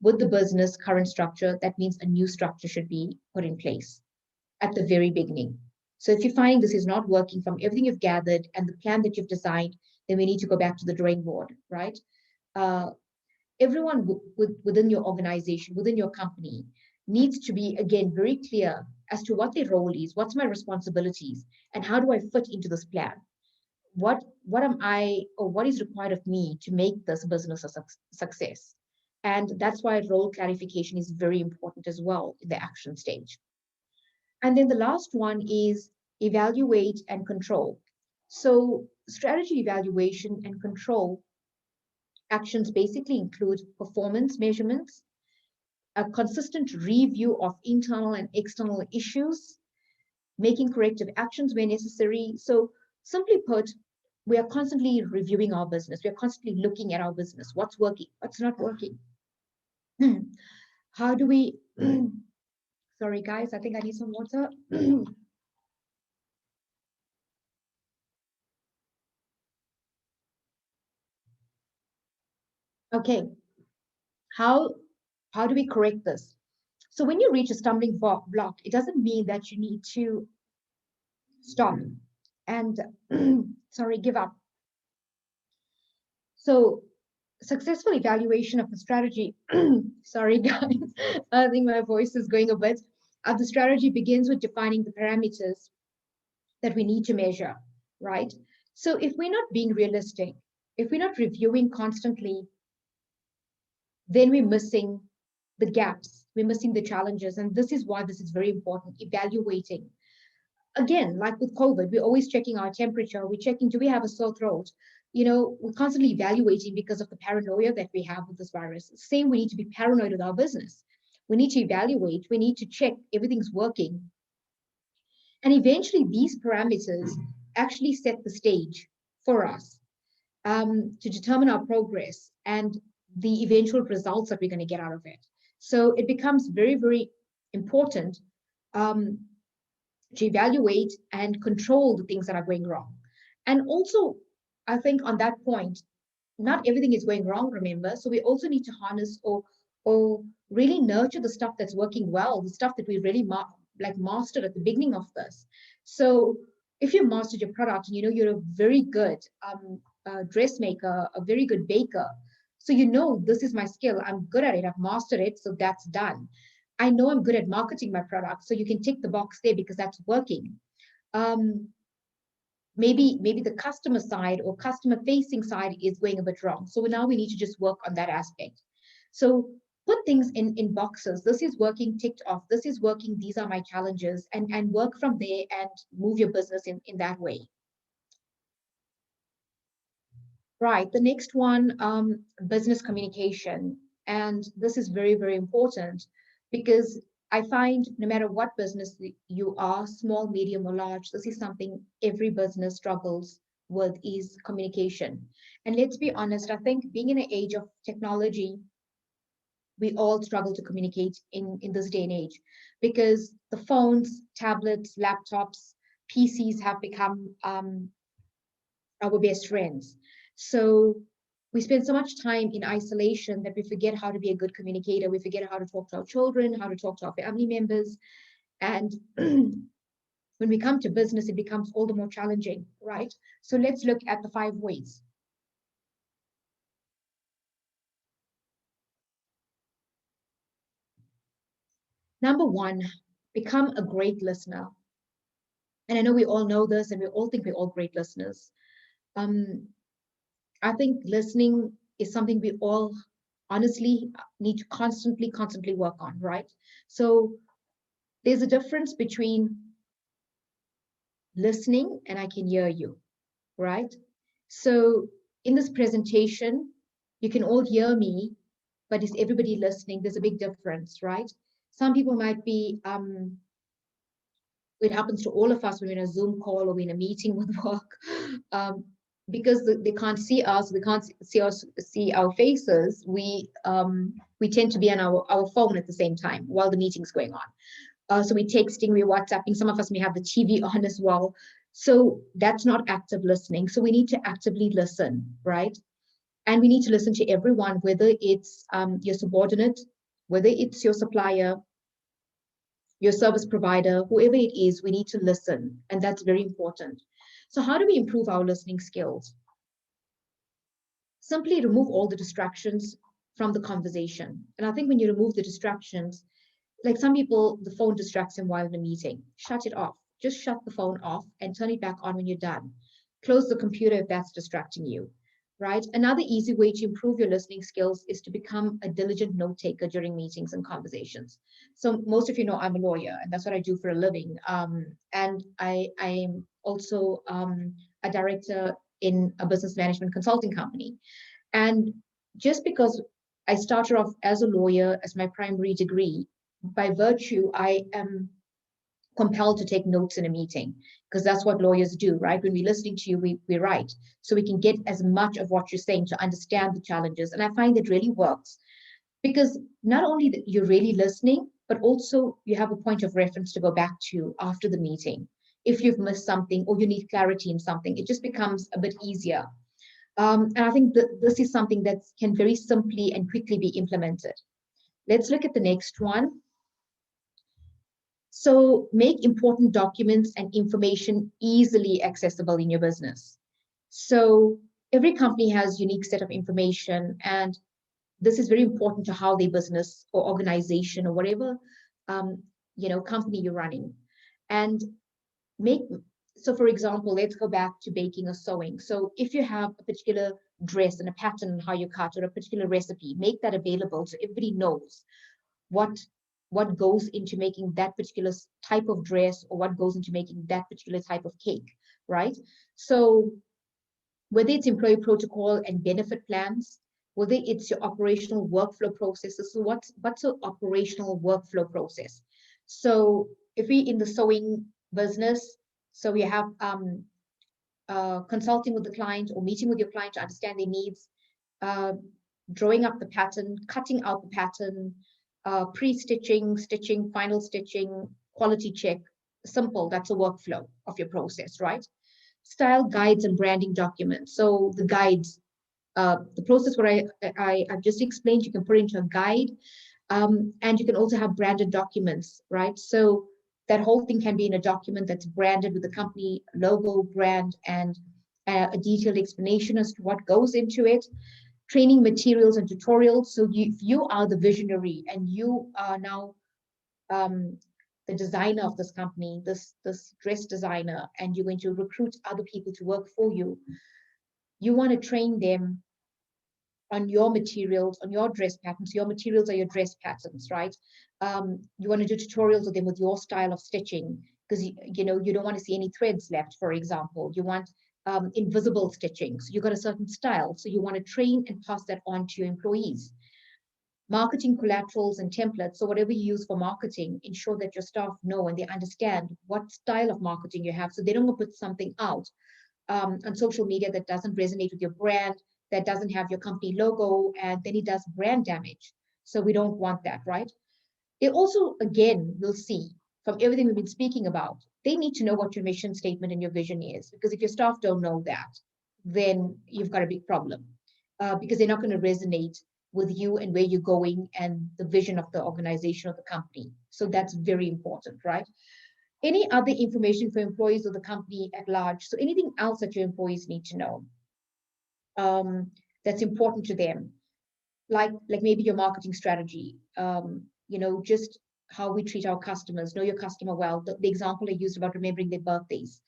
with the business current structure, that means a new structure should be put in place at the very beginning. So if you're finding this is not working from everything you've gathered and the plan that you've designed, then we need to go back to the drawing board, right? Uh, Everyone within your organization, within your company, needs to be, again, very clear as to what their role is, what's my responsibilities, and how do I fit into this plan? What am I, or what is required of me to make this business a success? And that's why role clarification is very important as well in the action stage. And then the last one is evaluate and control. So strategy evaluation and control actions basically include performance measurements, a consistent review of internal and external issues, making corrective actions where necessary. So simply put, we are constantly reviewing our business. We are constantly looking at our business. What's working? What's not working? How do we, sorry guys, I think I need some water. Okay, how do we correct this? So when you reach a stumbling block, it doesn't mean that you need to stop and sorry, give up. So successful evaluation of the strategy, sorry guys, I think my voice is going a bit. The strategy begins with defining the parameters that we need to measure, right? So if we're not being realistic, if we're not reviewing constantly, then we're missing the gaps, we're missing the challenges. And this is why this is very important, evaluating. Again, like with COVID, we're always checking our temperature. We're checking, do we have a sore throat? We're constantly evaluating because of the paranoia that we have with this virus. Same, we need to be paranoid with our business. We need to evaluate. We need to check everything's working. And eventually, these parameters actually set the stage for us to determine our progress and the eventual results that we're going to get out of it. So it becomes very, very important um, to evaluate and control the things that are going wrong. And also, I think on that point, not everything is going wrong, remember? So we also need to harness or really nurture the stuff that's working well, the stuff that we really mastered at the beginning of this. So if you mastered your product and you're a very good dressmaker, a very good baker, so this is my skill, I'm good at it, I've mastered it, so that's done. I know I'm good at marketing my product, so you can tick the box there because that's working. Maybe the customer side or customer facing side is going a bit wrong. So now we need to just work on that aspect. So put things in boxes. This is working, ticked off. This is working. These are my challenges, and work from there and move your business in that way. Right. The next one, business communication. And this is very, very important because I find no matter what business you are, small, medium, or large, this is something every business struggles with is communication. And let's be honest, I think being in an age of technology, we all struggle to communicate in this day and age, because the phones, tablets, laptops, PCs have become our best friends. So we spend so much time in isolation that we forget how to be a good communicator. We forget how to talk to our children, how to talk to our family members. And when we come to business, it becomes all the more challenging, right? So let's look at the 5 ways. Number 1, become a great listener. And I know we all know this, and we all think we're all great listeners. I think listening is something we all honestly need to constantly work on, right? So there's a difference between listening and I can hear you, right? So in this presentation, you can all hear me, but is everybody listening? There's a big difference, right? Some people might be, it happens to all of us when we're in a Zoom call or we're in a meeting with work, because they can't see us, they can't see our faces. We tend to be on our phone at the same time while the meeting's going on. So we're texting, we're WhatsApping. Some of us may have the TV on as well. So that's not active listening. So we need to actively listen, right? And we need to listen to everyone, whether it's your subordinate, whether it's your supplier, your service provider, whoever it is, we need to listen. And that's very important. So how do we improve our listening skills? Simply remove all the distractions from the conversation. And I think when you remove the distractions, like some people, the phone distracts them while in a meeting. Shut it off. Just shut the phone off and turn it back on when you're done. Close the computer if that's distracting you, right? Another easy way to improve your listening skills is to become a diligent note taker during meetings and conversations. So most of you know I'm a lawyer, and that's what I do for a living. And I'm also a director in a business management consulting company. And just because I started off as a lawyer as my primary degree, by virtue, I am compelled to take notes in a meeting, because that's what lawyers do, right? When we're listening to you, we write. So we can get as much of what you're saying to understand the challenges. And I find it really works, because not only that you're really listening, but also you have a point of reference to go back to after the meeting. If you've missed something or you need clarity in something, it just becomes a bit easier. And I think that this is something that can very simply and quickly be implemented. Let's look at the next one. So make important documents and information easily accessible in your business. So every company has a unique set of information, and this is very important to how their business or organization or whatever company you're running. And make so for example, let's go back to baking or sewing. So if you have a particular dress and a pattern on how you cut, or a particular recipe, make that available so everybody knows what goes into making that particular type of dress, or what goes into making that particular type of cake, right? So whether it's employee protocol and benefit plans, whether it's your operational workflow processes. So what's an operational workflow process? So if we in the sewing business, so we have consulting with the client or meeting with your client to understand their needs, uh, drawing up the pattern, cutting out the pattern, pre-stitching, stitching, final stitching, quality check. Simple, that's a workflow of your process, right? Style guides and branding documents. So the guides, the process where I've just explained, you can put into a guide, and you can also have branded documents, right? So that whole thing can be in a document that's branded with the company logo, brand, and a detailed explanation as to what goes into it. Training materials and tutorials. So you are the visionary, and you are now the designer of this company, this dress designer, and you're going to recruit other people to work for you. You want to train them on your materials, on your dress patterns. Your materials are your dress patterns, right? You want to do tutorials with them with your style of stitching, because you don't want to see any threads left, for example. You want invisible stitching. So you've got a certain style. So you want to train and pass that on to your employees. Marketing collaterals and templates. So whatever you use for marketing, ensure that your staff know and they understand what style of marketing you have. So they don't go put something out on social media that doesn't resonate with your brand, that doesn't have your company logo, and then it does brand damage. So we don't want that, right? They also, again, will see from everything we've been speaking about, they need to know what your mission statement and your vision is. Because if your staff don't know that, then you've got a big problem, because they're not going to resonate with you and where you're going and the vision of the organization or the company. So that's very important, right? Any other information for employees of the company at large. So anything else that your employees need to know, that's important to them, like maybe your marketing strategy, just how we treat our customers, know your customer well. The example I used about remembering their birthdays,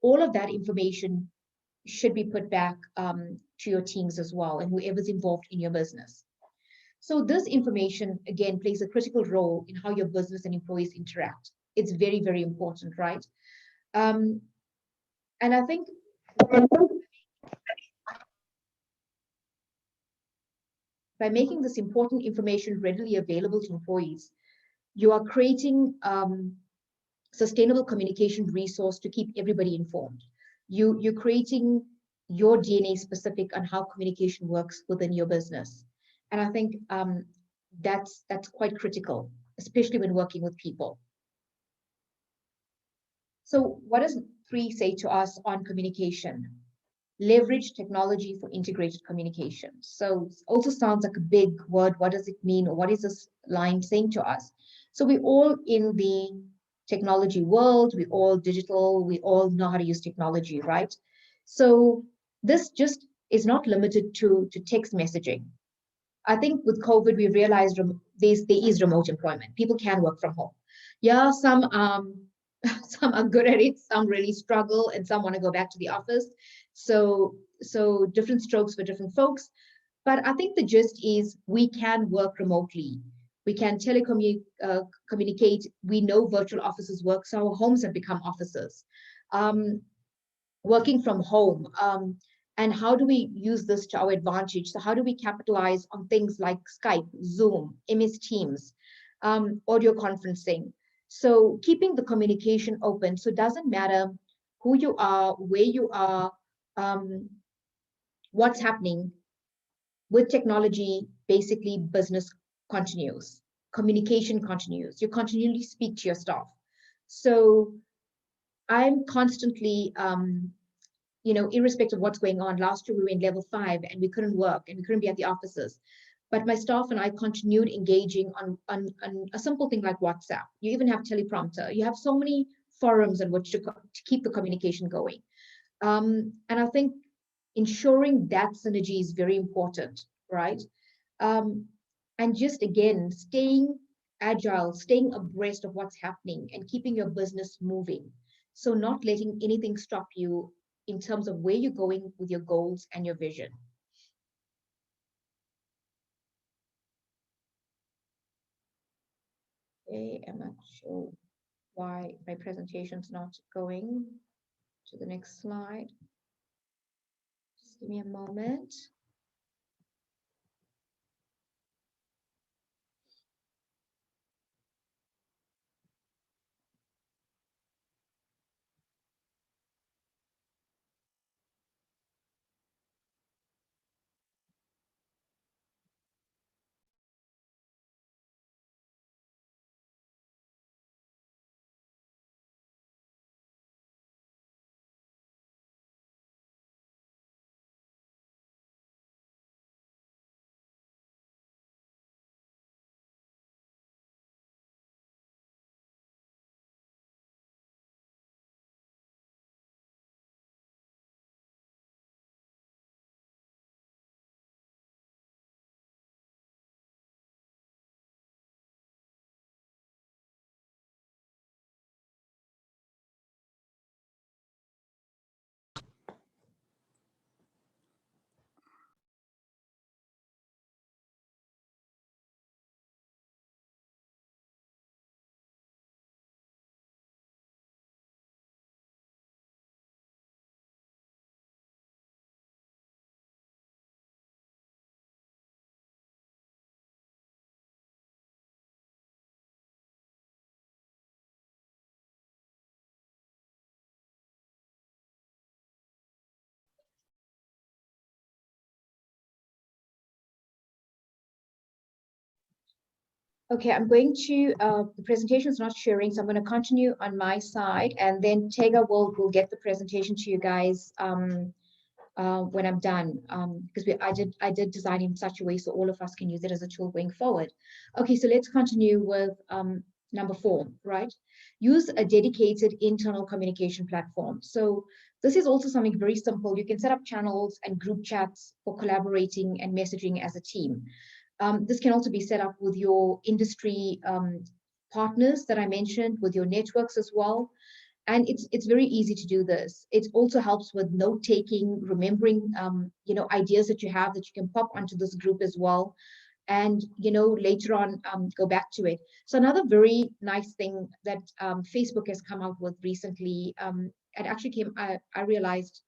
all of that information should be put back to your teams as well and whoever's involved in your business. So this information, again, plays a critical role in how your business and employees interact. It's very, very important, right? Um, and I think by making this important information readily available to employees, you are creating sustainable communication resource to keep everybody informed. You're creating your DNA specific on how communication works within your business. And I think that's quite critical, especially when working with people. So what does 3 say to us on communication? Leverage technology for integrated communication. So it also sounds like a big word. What does it mean? Or what is this line saying to us? So we're all in the technology world, we all digital, we all know how to use technology, right? So this just is not limited to text messaging. I think with COVID, we realized there is remote employment. People can work from home. Yeah, some some are good at it, some really struggle, and some want to go back to the office. So different strokes for different folks. But I think the gist is we can work remotely. We can communicate. We know virtual offices work, so our homes have become offices. Working from home. And how do we use this to our advantage? So how do we capitalize on things like Skype, Zoom, MS Teams, audio conferencing? So keeping the communication open. So it doesn't matter who you are, where you are, what's happening. With technology, basically business continues, communication continues. You continually speak to your staff. So I'm constantly, irrespective of what's going on. Last year we were in level 5 and we couldn't work and we couldn't be at the offices. But my staff and I continued engaging on a simple thing like WhatsApp. You even have teleprompter. You have so many forums on which to keep the communication going. And I think ensuring that synergy is very important, right? And just again, staying agile, staying abreast of what's happening and keeping your business moving. So not letting anything stop you in terms of where you're going with your goals and your vision. Okay, I'm not sure why my presentation's not going to the next slide. Just give me a moment. Okay, I'm going to, the presentation is not sharing, so I'm going to continue on my side, and then Tega will get the presentation to you guys when I'm done, because I did design it in such a way so all of us can use it as a tool going forward. Okay, so let's continue with number 4, right? Use a dedicated internal communication platform. So this is also something very simple. You can set up channels and group chats for collaborating and messaging as a team. This can also be set up with your industry partners that I mentioned, with your networks as well. And it's very easy to do this. It also helps with note taking, remembering ideas that you have that you can pop onto this group as well, and later on go back to it. So another very nice thing that Facebook has come out with recently, it actually came, I realized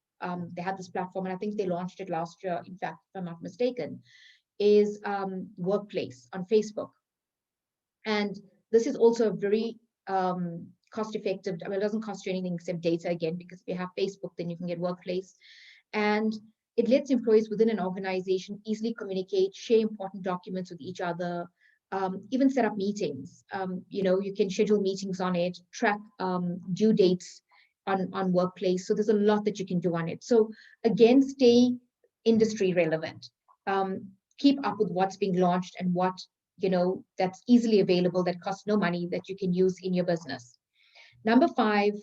they had this platform, and I think they launched it last year, in fact, if I'm not mistaken, is Workplace on Facebook. And this is also a very cost effective. I mean, it doesn't cost you anything except data, again, because if you have Facebook, then you can get Workplace. And it lets employees within an organization easily communicate, share important documents with each other, even set up meetings. You can schedule meetings on it, track due dates on Workplace. So there's a lot that you can do on it. So again, stay industry relevant. Keep up with what's being launched and what that's easily available, that costs no money, that you can use in your business. Number 5,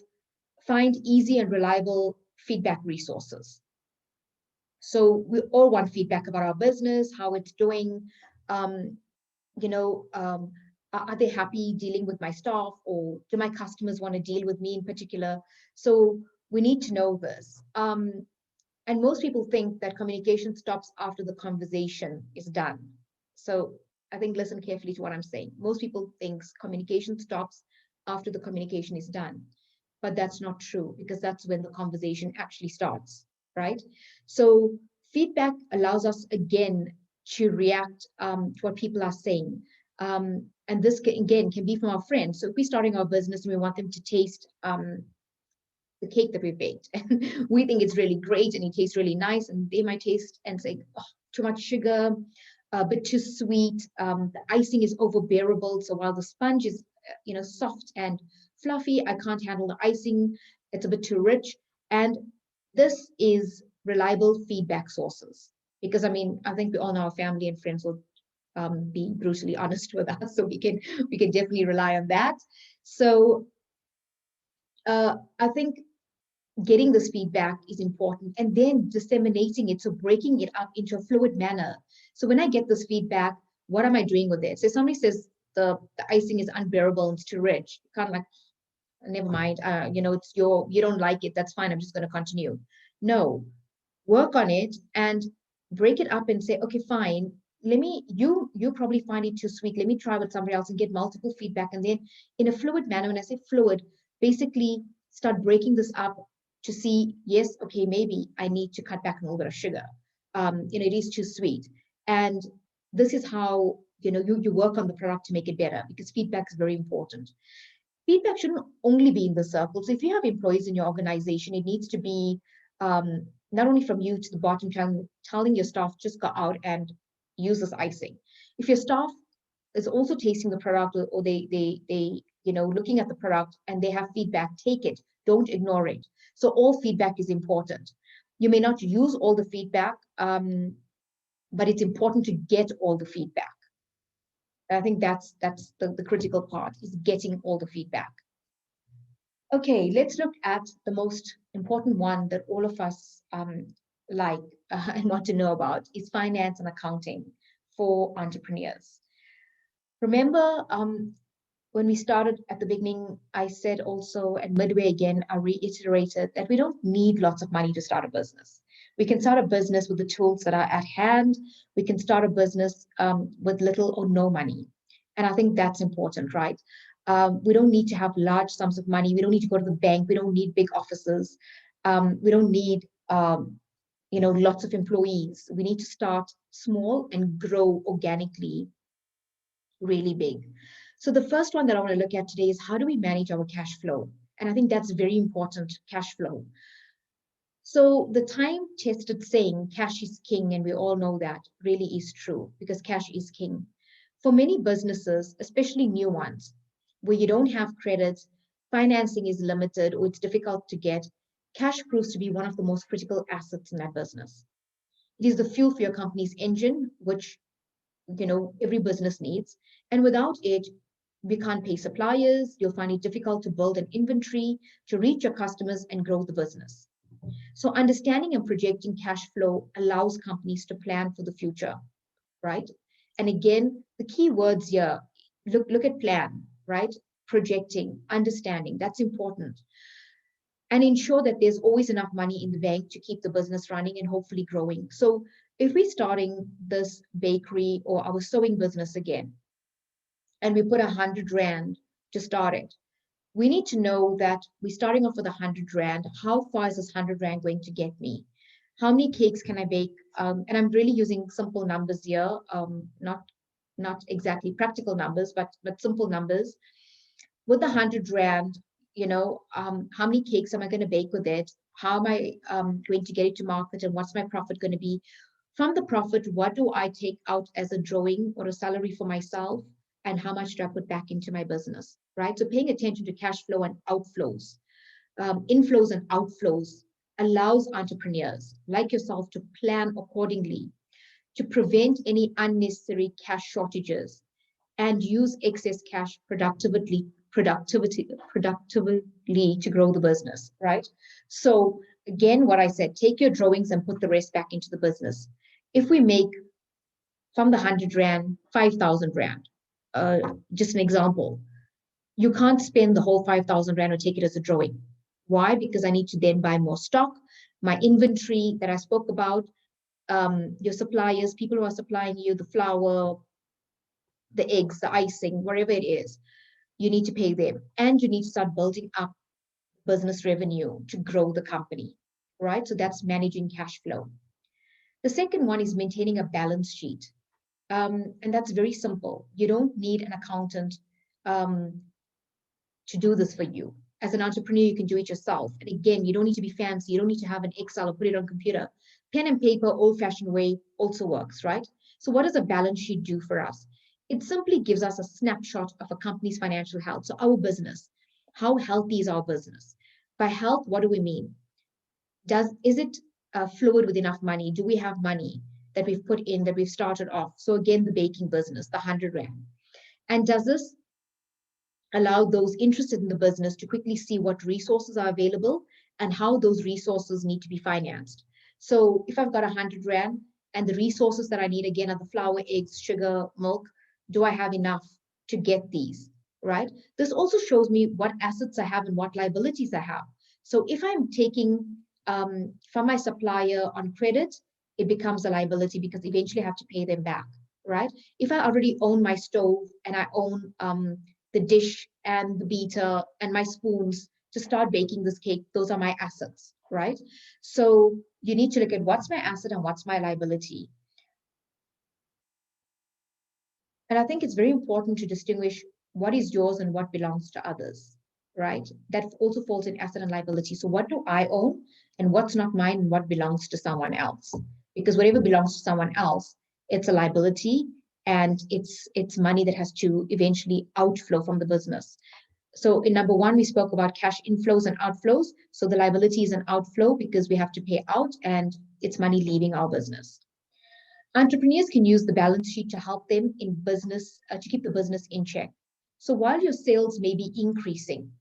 find easy and reliable feedback resources. So we all want feedback about our business, how it's doing. Are they happy dealing with my staff, or do my customers want to deal with me in particular? So we need to know this. And most people think that communication stops after the conversation is done. So I think listen carefully to what I'm saying. Most people think communication stops after the communication is done, but that's not true, because that's when the conversation actually starts, right? So feedback allows us again to react to what people are saying. And this again can be from our friends. So if we're starting our business and we want them to taste the cake that we baked, and we think it's really great and it tastes really nice, and they might taste and say, oh, too much sugar, a bit too sweet, the icing is overbearable. So while the sponge is soft and fluffy, I can't handle the icing, it's a bit too rich. And this is reliable feedback sources, because I think we all know our family and friends will be brutally honest with us, so we can definitely rely on that. So I think getting this feedback is important, and then disseminating it, so breaking it up into a fluid manner. So when I get this feedback, what am I doing with it? So somebody says the icing is unbearable and it's too rich, kind of like, never mind, it's you don't like it, that's fine, I'm just going to continue. No, work on it and break it up and say, okay, fine, you probably find it too sweet, let me try with somebody else, and get multiple feedback. And then in a fluid manner, when I say fluid, basically start breaking this up to see, yes, okay, maybe I need to cut back a little bit of sugar. It is too sweet. And this is how, you work on the product to make it better, because feedback is very important. Feedback shouldn't only be in the circle. So if you have employees in your organization, it needs to be not only from you to the bottom, telling your staff, just go out and use this icing. If your staff is also tasting the product, or they looking at the product and they have feedback, take it, don't ignore it. So all feedback is important. You may not use all the feedback, but it's important to get all the feedback. I think that's the critical part, is getting all the feedback. Okay, let's look at the most important one that all of us like and want to know about, is finance and accounting for entrepreneurs. Remember, when we started at the beginning, I said also, and midway again, I reiterated that we don't need lots of money to start a business. We can start a business with the tools that are at hand. We can start a business with little or no money. And I think that's important, right? We don't need to have large sums of money. We don't need to go to the bank. We don't need big offices. We don't need lots of employees. We need to start small and grow organically really big. So the first one that I want to look at today is, how do we manage our cash flow? And I think that's very important, cash flow. So the time-tested saying, cash is king, and we all know that really is true, because cash is king. For many businesses, especially new ones, where you don't have credits, financing is limited, or it's difficult to get, cash proves to be one of the most critical assets in that business. It is the fuel for your company's engine, which every business needs. And without it, we can't pay suppliers. You'll find it difficult to build an inventory, to reach your customers and grow the business. So understanding and projecting cash flow allows companies to plan for the future, right? And again, the key words here, look at plan, right? Projecting, understanding, that's important. And ensure that there's always enough money in the bank to keep the business running and hopefully growing. So if we're starting this bakery or our sewing business again, and we put 100 Rand to start it, we need to know that we're starting off with 100 Rand. How far is this 100 Rand going to get me? How many cakes can I bake? And I'm really using simple numbers here, not exactly practical numbers, but simple numbers. With the 100 Rand, how many cakes am I going to bake with it? How am I going to get it to market, and what's my profit going to be? From the profit, what do I take out as a drawing or a salary for myself? And how much do I put back into my business, right? So paying attention to cash flow and outflows, inflows and outflows allows entrepreneurs like yourself to plan accordingly, to prevent any unnecessary cash shortages, and use excess cash productively to grow the business, right? So again, what I said, take your drawings and put the rest back into the business. If we make from the 100 Rand 5,000 Rand, just an example, you can't spend the whole 5,000 Rand or take it as a drawing. Why? Because I need to then buy more stock, my inventory that I spoke about, your suppliers, people who are supplying you the flour, the eggs, the icing, whatever it is, you need to pay them. And you need to start building up business revenue to grow the company, right? So that's managing cash flow. The second one is maintaining a balance sheet. And that's very simple. You don't need an accountant to do this for you. As an entrepreneur, you can do it yourself. And again, you don't need to be fancy. You don't need to have an Excel or put it on computer. Pen and paper, old-fashioned way also works, right? So what does a balance sheet do for us? It simply gives us a snapshot of a company's financial health. So our business, how healthy is our business? By health, what do we mean? Is it fluid with enough money? Do we have money that we've put in, that we've started off? So again, the baking business, the 100 Rand. And does this allow those interested in the business to quickly see what resources are available and how those resources need to be financed? So if I've got 100 Rand and the resources that I need, again, are the flour, eggs, sugar, milk, do I have enough to get these, right? This also shows me what assets I have and what liabilities I have. So if I'm taking from my supplier on credit, it becomes a liability because eventually I have to pay them back, right? If I already own my stove and I own the dish and the beater and my spoons to start baking this cake, those are my assets, right? So you need to look at what's my asset and what's my liability. And I think it's very important to distinguish what is yours and what belongs to others, right? That also falls in asset and liability. So what do I own and what's not mine and what belongs to someone else? Because whatever belongs to someone else, it's a liability and it's money that has to eventually outflow from the business. So in number one, we spoke about cash inflows and outflows. So the liability is an outflow because we have to pay out and it's money leaving our business. Entrepreneurs can use the balance sheet to help them in business, to keep the business in check. So while your sales may be increasing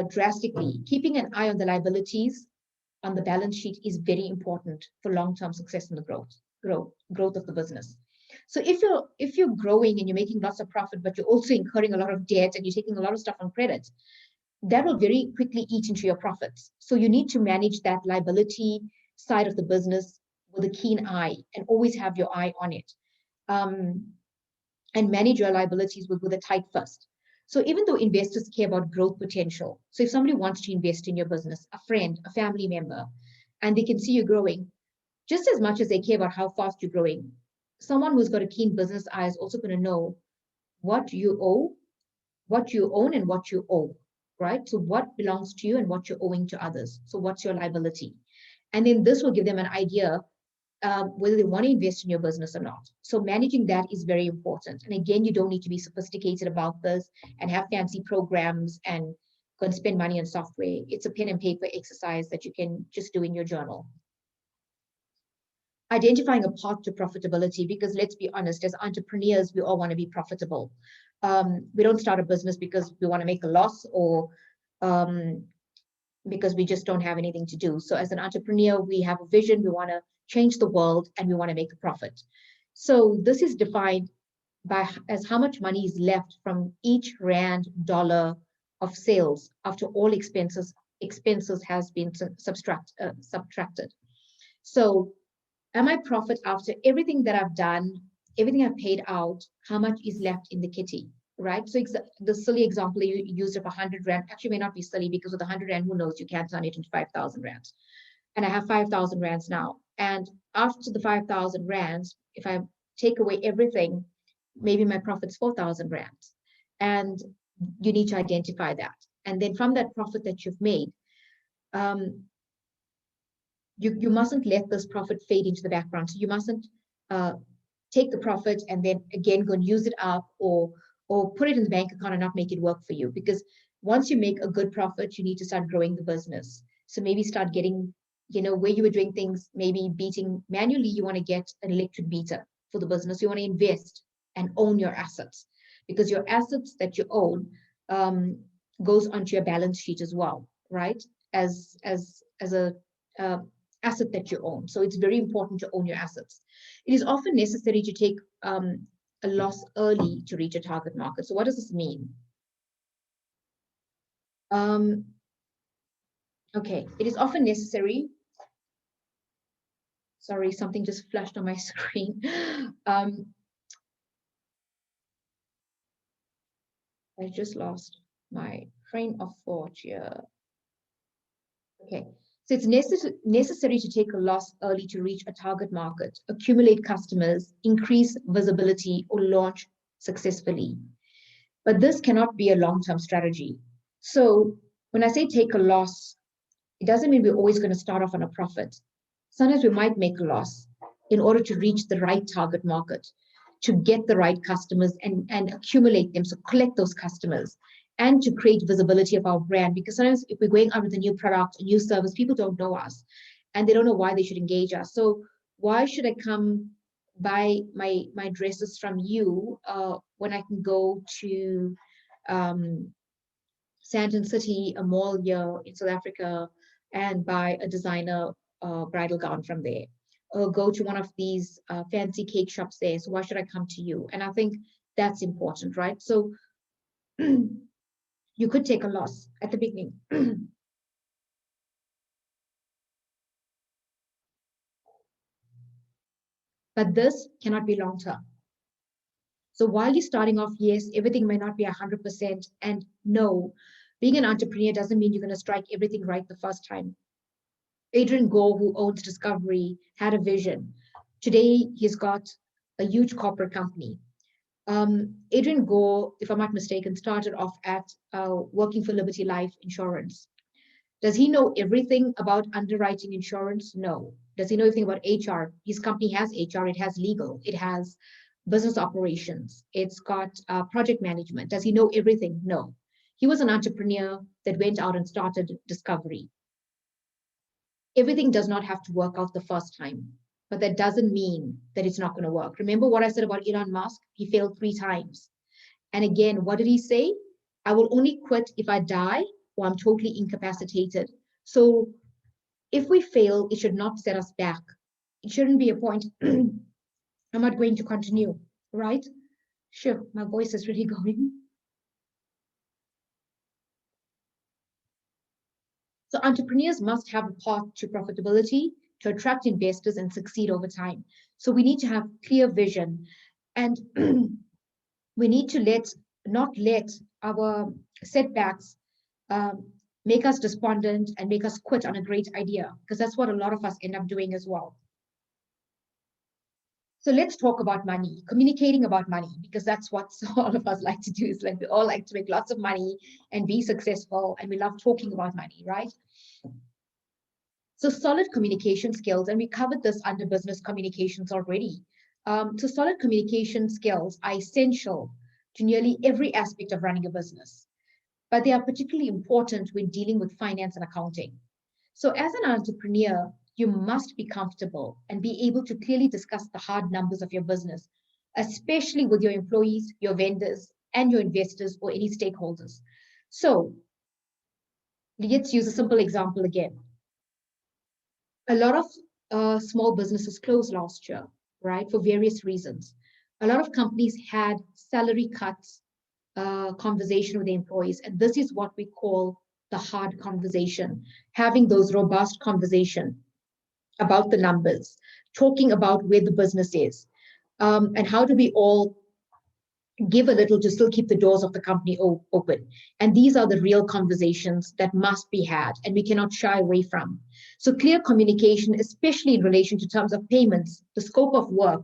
drastically, keeping an eye on the liabilities on the balance sheet is very important for long-term success in the growth of the business. So if you're growing and you're making lots of profit, but you're also incurring a lot of debt and you're taking a lot of stuff on credit, that will very quickly eat into your profits. So you need to manage that liability side of the business with a keen eye and always have your eye on it. And manage your liabilities with a tight fist. So even though investors care about growth potential, so if somebody wants to invest in your business, a friend, a family member, and they can see you growing, just as much as they care about how fast you're growing, someone who's got a keen business eye is also going to know what you owe, what you own, and what you owe, right? So what belongs to you and what you're owing to others. So what's your liability? And then this will give them an idea whether they want to invest in your business or not. So managing that is very important. And again, you don't need to be sophisticated about this and have fancy programs and go and spend money on software. It's a pen and paper exercise that you can just do in your journal. Identifying a path to profitability, because let's be honest, as entrepreneurs, we all want to be profitable. We don't start a business because we want to make a loss or because we just don't have anything to do. So as an entrepreneur, we have a vision, we want to change the world, and we want to make a profit. So this is defined as how much money is left from each rand dollar of sales after all expenses has been subtracted. So am I profit after everything that I've done, everything I've paid out, how much is left in the kitty, right? So the silly example you used of 100 rand actually may not be silly, because with 100 rand, who knows, you can turn it into 5,000 rands. And I have 5,000 rands now. And after the 5,000 rands, if I take away everything, maybe my profit's 4,000 rands. And you need to identify that. And then from that profit that you've made, you mustn't let this profit fade into the background. So you mustn't take the profit and then again go and use it up, or put it in the bank account and not make it work for you. Because once you make a good profit, you need to start growing the business. So maybe start getting, where you were doing things, maybe beating manually, you want to get an electric beater for the business. You want to invest and own your assets, because your assets that you own goes onto your balance sheet as well, right? As a asset that you own. So it's very important to own your assets. It is often necessary to take a loss early to reach a target market. So what does this mean? Okay, it is often necessary. Sorry, something just flashed on my screen. I just lost my train of thought here. Okay, so it's necessary to take a loss early to reach a target market, accumulate customers, increase visibility, or launch successfully. But this cannot be a long-term strategy. So when I say take a loss, it doesn't mean we're always going to start off on a profit. Sometimes we might make a loss in order to reach the right target market, to get the right customers and accumulate them. So collect those customers and to create visibility of our brand. Because sometimes if we're going out with a new product, a new service, people don't know us and they don't know why they should engage us. So why should I come buy my dresses from you when I can go to Sandton City, a mall here in South Africa, and buy a designer bridal gown from there, or go to one of these fancy cake shops there. So why should I come to you? And I think that's important, right? So you could take a loss at the beginning. But this cannot be long-term. So while you're starting off, yes, everything may not be 100%. And no, being an entrepreneur doesn't mean you're going to strike everything right the first time. Adrian Gore, who owns Discovery, had a vision. Today, he's got a huge corporate company. Adrian Gore, if I'm not mistaken, started off at working for Liberty Life Insurance. Does he know everything about underwriting insurance? No. Does he know everything about HR? His company has HR, it has legal, it has business operations, it's got project management. Does he know everything? No. He was an entrepreneur that went out and started Discovery. Everything does not have to work out the first time, but that doesn't mean that it's not going to work. Remember what I said about Elon Musk? He failed 3 times. And again, what did he say? I will only quit if I die or I'm totally incapacitated. So if we fail, it should not set us back. It shouldn't be a point. I'm not going to continue, right? Sure, my voice is really going. So entrepreneurs must have a path to profitability to attract investors and succeed over time. So we need to have clear vision, and we need to not let our setbacks make us despondent and make us quit on a great idea, because that's what a lot of us end up doing as well. So let's talk about money, communicating about money, because that's what all of us like to do. Is like we all like to make lots of money and be successful, and we love talking about money, right? So solid communication skills, and we covered this under business communications already. So solid communication skills are essential to nearly every aspect of running a business, but they are particularly important when dealing with finance and accounting. So as an entrepreneur, you must be comfortable and be able to clearly discuss the hard numbers of your business, especially with your employees, your vendors, and your investors or any stakeholders. So let's use a simple example again. A lot of small businesses closed last year, right, for various reasons. A lot of companies had salary cuts conversation with the employees, and this is what we call the hard conversation, having those robust conversation about the numbers, talking about where the business is, and how do we all give a little to still keep the doors of the company open. And these are the real conversations that must be had and we cannot shy away from. So clear communication, especially in relation to terms of payments, the scope of work,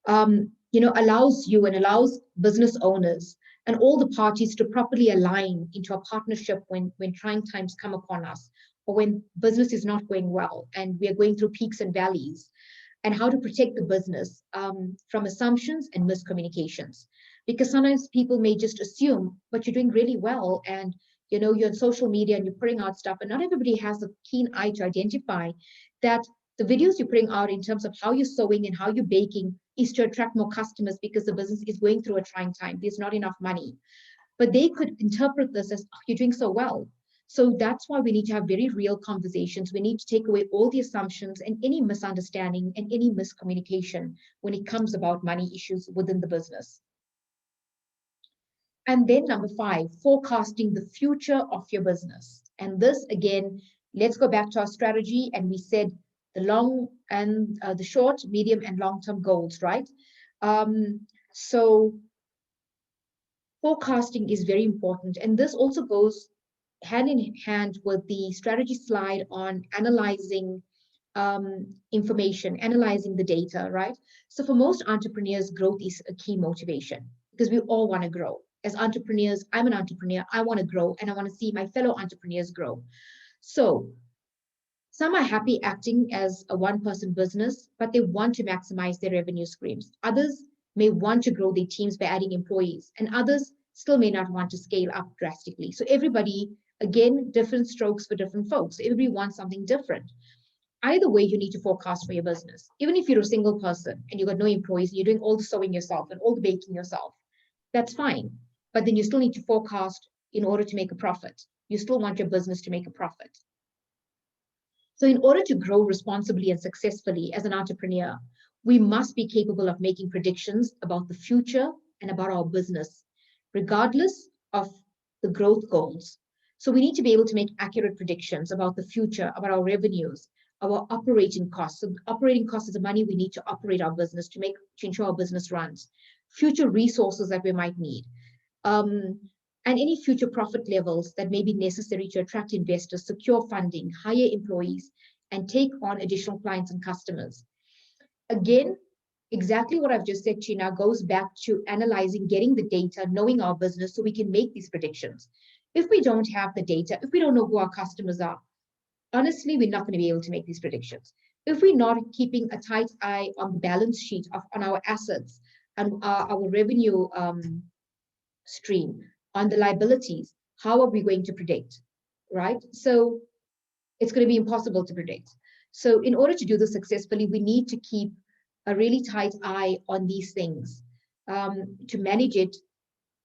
allows you and allows business owners and all the parties to properly align into a partnership when trying times come upon us, or when business is not going well and we are going through peaks and valleys, and how to protect the business from assumptions and miscommunications. Because sometimes people may just assume, but you're doing really well, and you're on social media and you're putting out stuff, and not everybody has a keen eye to identify that the videos you're putting out in terms of how you're sewing and how you're baking is to attract more customers because the business is going through a trying time. There's not enough money. But they could interpret this as, oh, you're doing so well. So that's why we need to have very real conversations. We need to take away all the assumptions and any misunderstanding and any miscommunication when it comes about money issues within the business. And then number 5, forecasting the future of your business. And this, again, let's go back to our strategy. And we said the long and the short, medium, and long-term goals, right? So forecasting is very important. And this also goes hand in hand with the strategy slide on analyzing information, analyzing the data, right? So for most entrepreneurs, growth is a key motivation because we all want to grow. As entrepreneurs, I'm an entrepreneur, I want to grow and I want to see my fellow entrepreneurs grow. So some are happy acting as a one-person business, but they want to maximize their revenue streams. Others may want to grow their teams by adding employees, and others still may not want to scale up drastically. So everybody, again, different strokes for different folks. Everybody wants something different. Either way, you need to forecast for your business. Even if you're a single person and you've got no employees, and you're doing all the sewing yourself and all the baking yourself, that's fine. But then you still need to forecast in order to make a profit. You still want your business to make a profit. So in order to grow responsibly and successfully as an entrepreneur, we must be capable of making predictions about the future and about our business, regardless of the growth goals. So we need to be able to make accurate predictions about the future, about our revenues, our operating costs. So operating costs is the money we need to operate our business, to ensure our business runs, future resources that we might need, and any future profit levels that may be necessary to attract investors, secure funding, hire employees, and take on additional clients and customers. Again, exactly what I've just said to you now goes back to analyzing, getting the data, knowing our business so we can make these predictions. If we don't have the data, if we don't know who our customers are, honestly, we're not going to be able to make these predictions. If we're not keeping a tight eye on the balance sheet on our assets and our revenue stream, on the liabilities, how are we going to predict, right? So it's going to be impossible to predict. So in order to do this successfully, we need to keep a really tight eye on these things to manage it,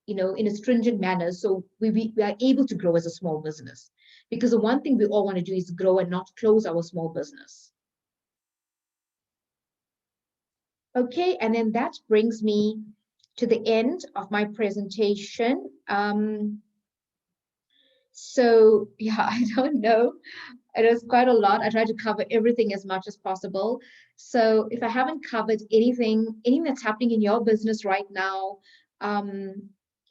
in a stringent manner, so we are able to grow as a small business. Because the one thing we all want to do is grow and not close our small business. Okay, and then that brings me to the end of my presentation. So yeah, I don't know. It is quite a lot. I try to cover everything as much as possible. So if I haven't covered anything that's happening in your business right now,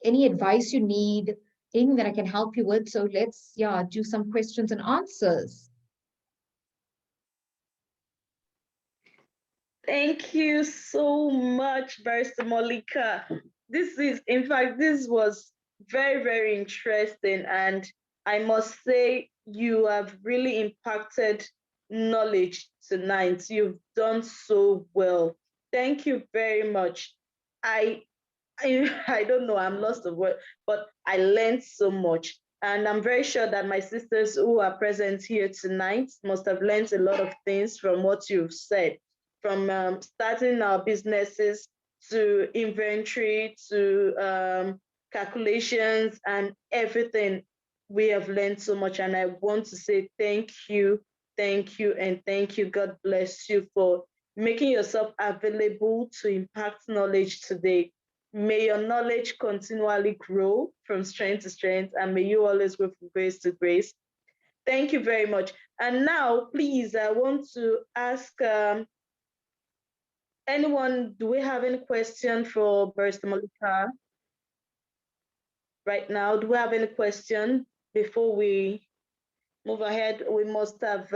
any advice you need, anything that I can help you with. So let's, do some questions and answers. Thank you so much, Barrister Mollica. In fact, this was very, very interesting. And I must say, you have really impacted knowledge tonight. You've done so well. Thank you very much. I I don't know, I'm lost of word, but I learned so much. And I'm very sure that my sisters who are present here tonight must have learned a lot of things from what you've said, from starting our businesses to inventory to calculations and everything. We have learned so much, and I want to say thank you, and thank you. God bless you for making yourself available to impact knowledge today. May your knowledge continually grow from strength to strength, and may you always go from grace to grace. Thank you very much. And now, please, I want to ask anyone, do we have any question for Barrister Mollica right now? Do we have any question before we move ahead? We must have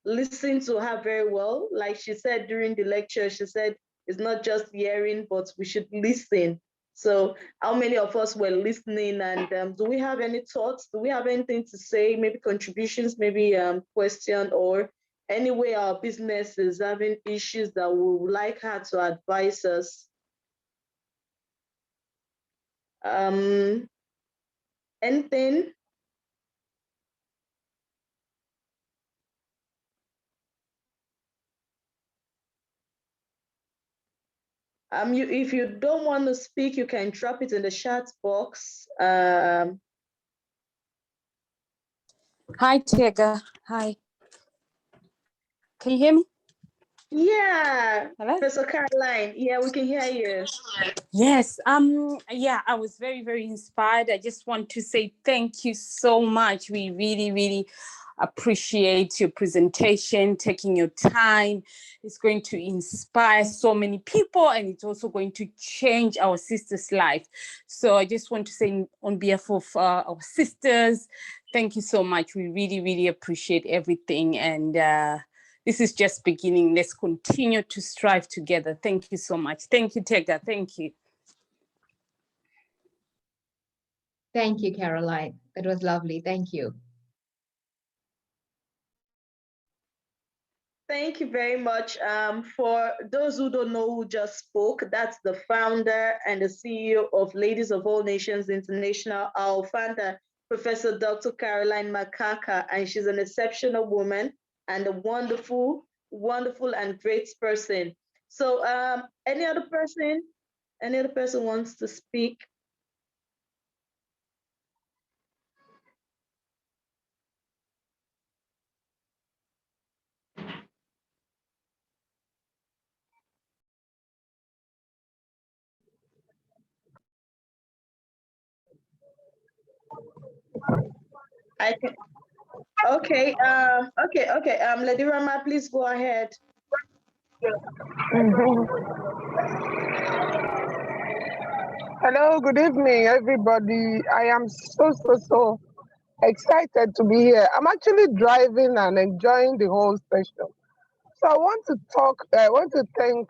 listened to her very well. Like she said during the lecture, she said it's not just hearing, but we should listen. So how many of us were listening, and do we have any thoughts? Do we have anything to say? Maybe contributions, maybe question, or any way our business is having issues that we would like her to advise us? Anything? If you don't want to speak, you can drop it in the chat box. Hi, Tega. Hi. Can you hear me? Yeah. Hello? Professor Caroline. Yeah, we can hear you. Yes. Yeah, I was very, very inspired. I just want to say thank you so much. We really, really appreciate your presentation, taking your time. It's going to inspire so many people, and it's also going to change our sisters' life. So I just want to say on behalf of our sisters, thank you so much. We really, really appreciate everything. And this is just beginning. Let's continue to strive together. Thank you so much. Thank you, Tega. Thank you. Thank you, Caroline. That was lovely. Thank you. Thank you very much. For those who don't know who just spoke, that's the founder and the CEO of Ladies of All Nations International, our founder, Professor Dr. Caroline Makaka, and she's an exceptional woman and a wonderful, wonderful and great person. So any other person wants to speak? I can. Okay. Okay. Lady Rama, please go ahead. Hello, good evening, everybody. I am so excited to be here. I'm actually driving and enjoying the whole session. So I want to thank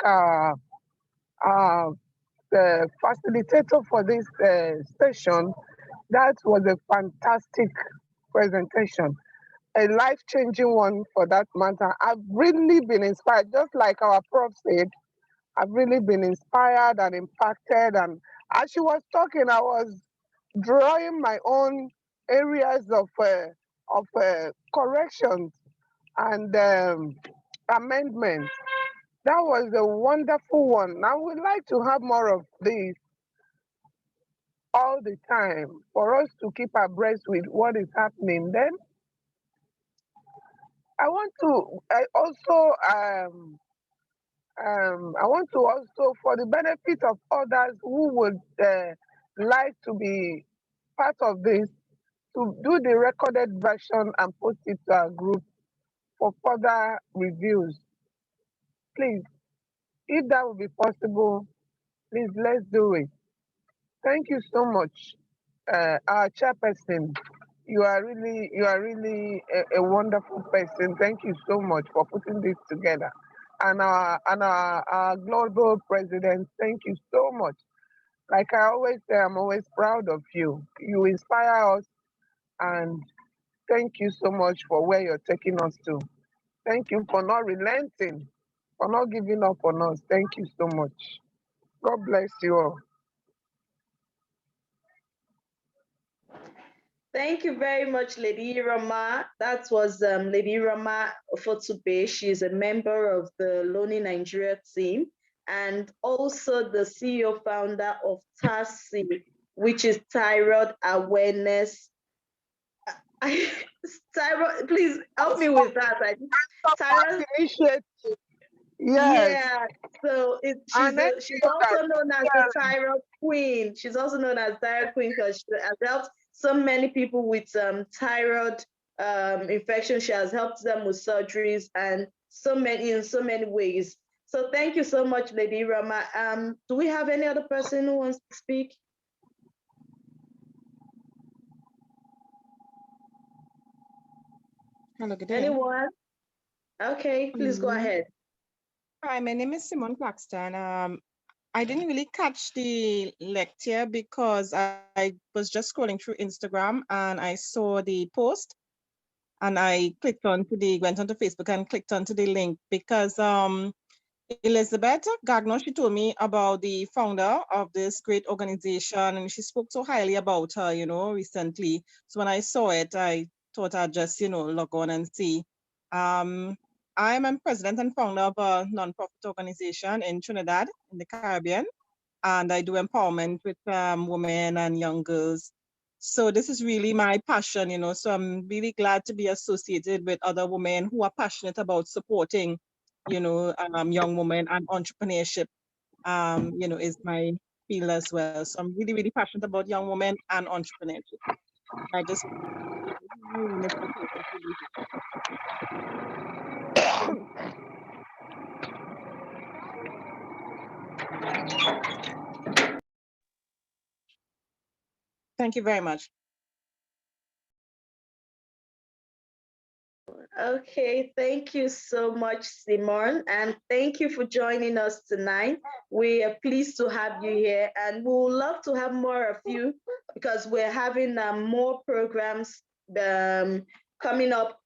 the facilitator for this session. That was a fantastic presentation, a life-changing one for that matter. I've really been inspired, just like our prof said. I've really been inspired and impacted. And as she was talking, I was drawing my own areas of corrections and amendments. That was a wonderful one. I would like to have more of these all the time for us to keep abreast with what is happening. Then I want to also, for the benefit of others who would like to be part of this, to do the recorded version and post it to our group for further reviews. Please, if that would be possible, please let's do it. Thank you so much, our chairperson. You are really a wonderful person. Thank you so much for putting this together. And our global president, thank you so much. Like I always say, I'm always proud of you. You inspire us, and thank you so much for where you're taking us to. Thank you for not relenting, for not giving up on us. Thank you so much. God bless you all. Thank you very much, Lady Rama. That was Lady Rama Fotube. She's a member of the Lonely Nigeria team and also the CEO founder of TASI, which is Thyroid Awareness. Thyroid, please help me with that. Thyroid Initiative. Yes. Yeah, so she's also known as the thyroid queen. She's also known as thyroid queen because she has helped so many people with thyroid infection. She has helped them with surgeries and in so many ways. So thank you so much, Lady Rama. Do we have any other person who wants to speak? Hello, good day. Anyone? Okay, please go ahead. Hi, my name is Simone Claxton. I didn't really catch the lecture because I was just scrolling through Instagram and I saw the post and I went onto Facebook and clicked onto the link because Elizabeth Gagnon, she told me about the founder of this great organization and she spoke so highly about her, recently. So when I saw it, I thought I'd just, log on and see. I'm a president and founder of a nonprofit organization in Trinidad, in the Caribbean, and I do empowerment with women and young girls. So this is really my passion, so I'm really glad to be associated with other women who are passionate about supporting, young women, and entrepreneurship, is my field as well. So I'm really, really passionate about young women and entrepreneurship. I just Thank you very much. Okay, thank you so much, Simon, and thank you for joining us tonight. We are pleased to have you here, and we would love to have more of you because we're having more programs coming up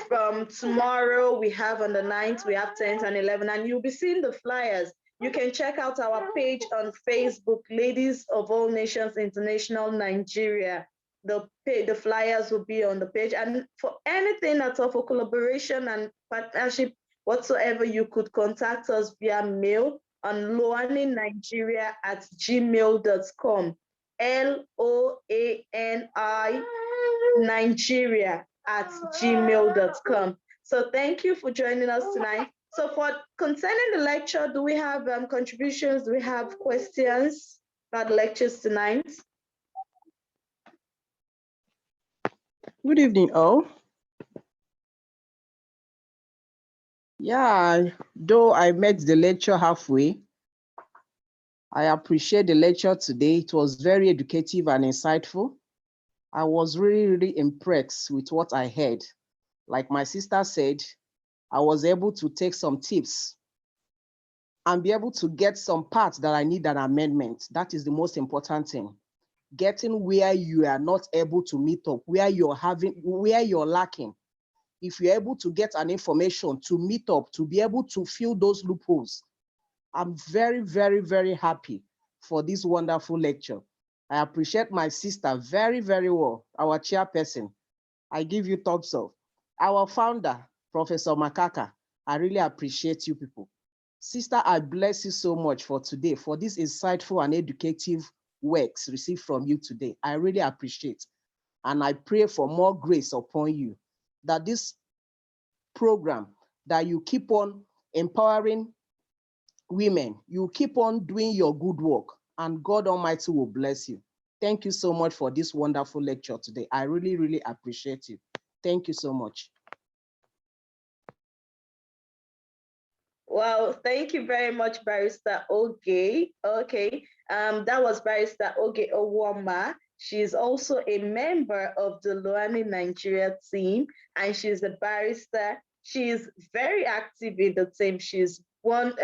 from tomorrow. We have on the 9th, we have 10th and 11th, and you'll be seeing the flyers. You can check out our page on Facebook, Ladies of All Nations International Nigeria. The flyers will be on the page, and for anything at all, for collaboration and partnership whatsoever, you could contact us via mail on loaninigeria@gmail.com. LOANI Nigeria@gmail.com. So thank you for joining us tonight. So for concerning the lecture, do we have contributions? Do we have questions about the lectures tonight? Good evening, all. Yeah, though I met the lecture halfway, I appreciate the lecture today. It was very educative and insightful. I was really, really impressed with what I heard. Like my sister said, I was able to take some tips and be able to get some parts that I need an amendment. That is the most important thing. Getting where you are not able to meet up, where you're lacking. If you're able to get an information to meet up, to be able to fill those loopholes, I'm very, very, very happy for this wonderful lecture. I appreciate my sister very, very well, our chairperson. I give you thumbs up. Our founder, Professor Makaka, I really appreciate you people. Sister, I bless you so much for today, for this insightful and educative works received from you today. I really appreciate. And I pray for more grace upon you, that this program, that you keep on empowering women, you keep on doing your good work, and God Almighty will bless you. Thank you so much for this wonderful lecture today. I really, really appreciate you. Thank you so much. Well, thank you very much, Barrister Oge. Okay, that was Barrister Oge Owoma. She's also a member of the Loani Nigeria team, and she's a barrister. She's very active in the team. She's one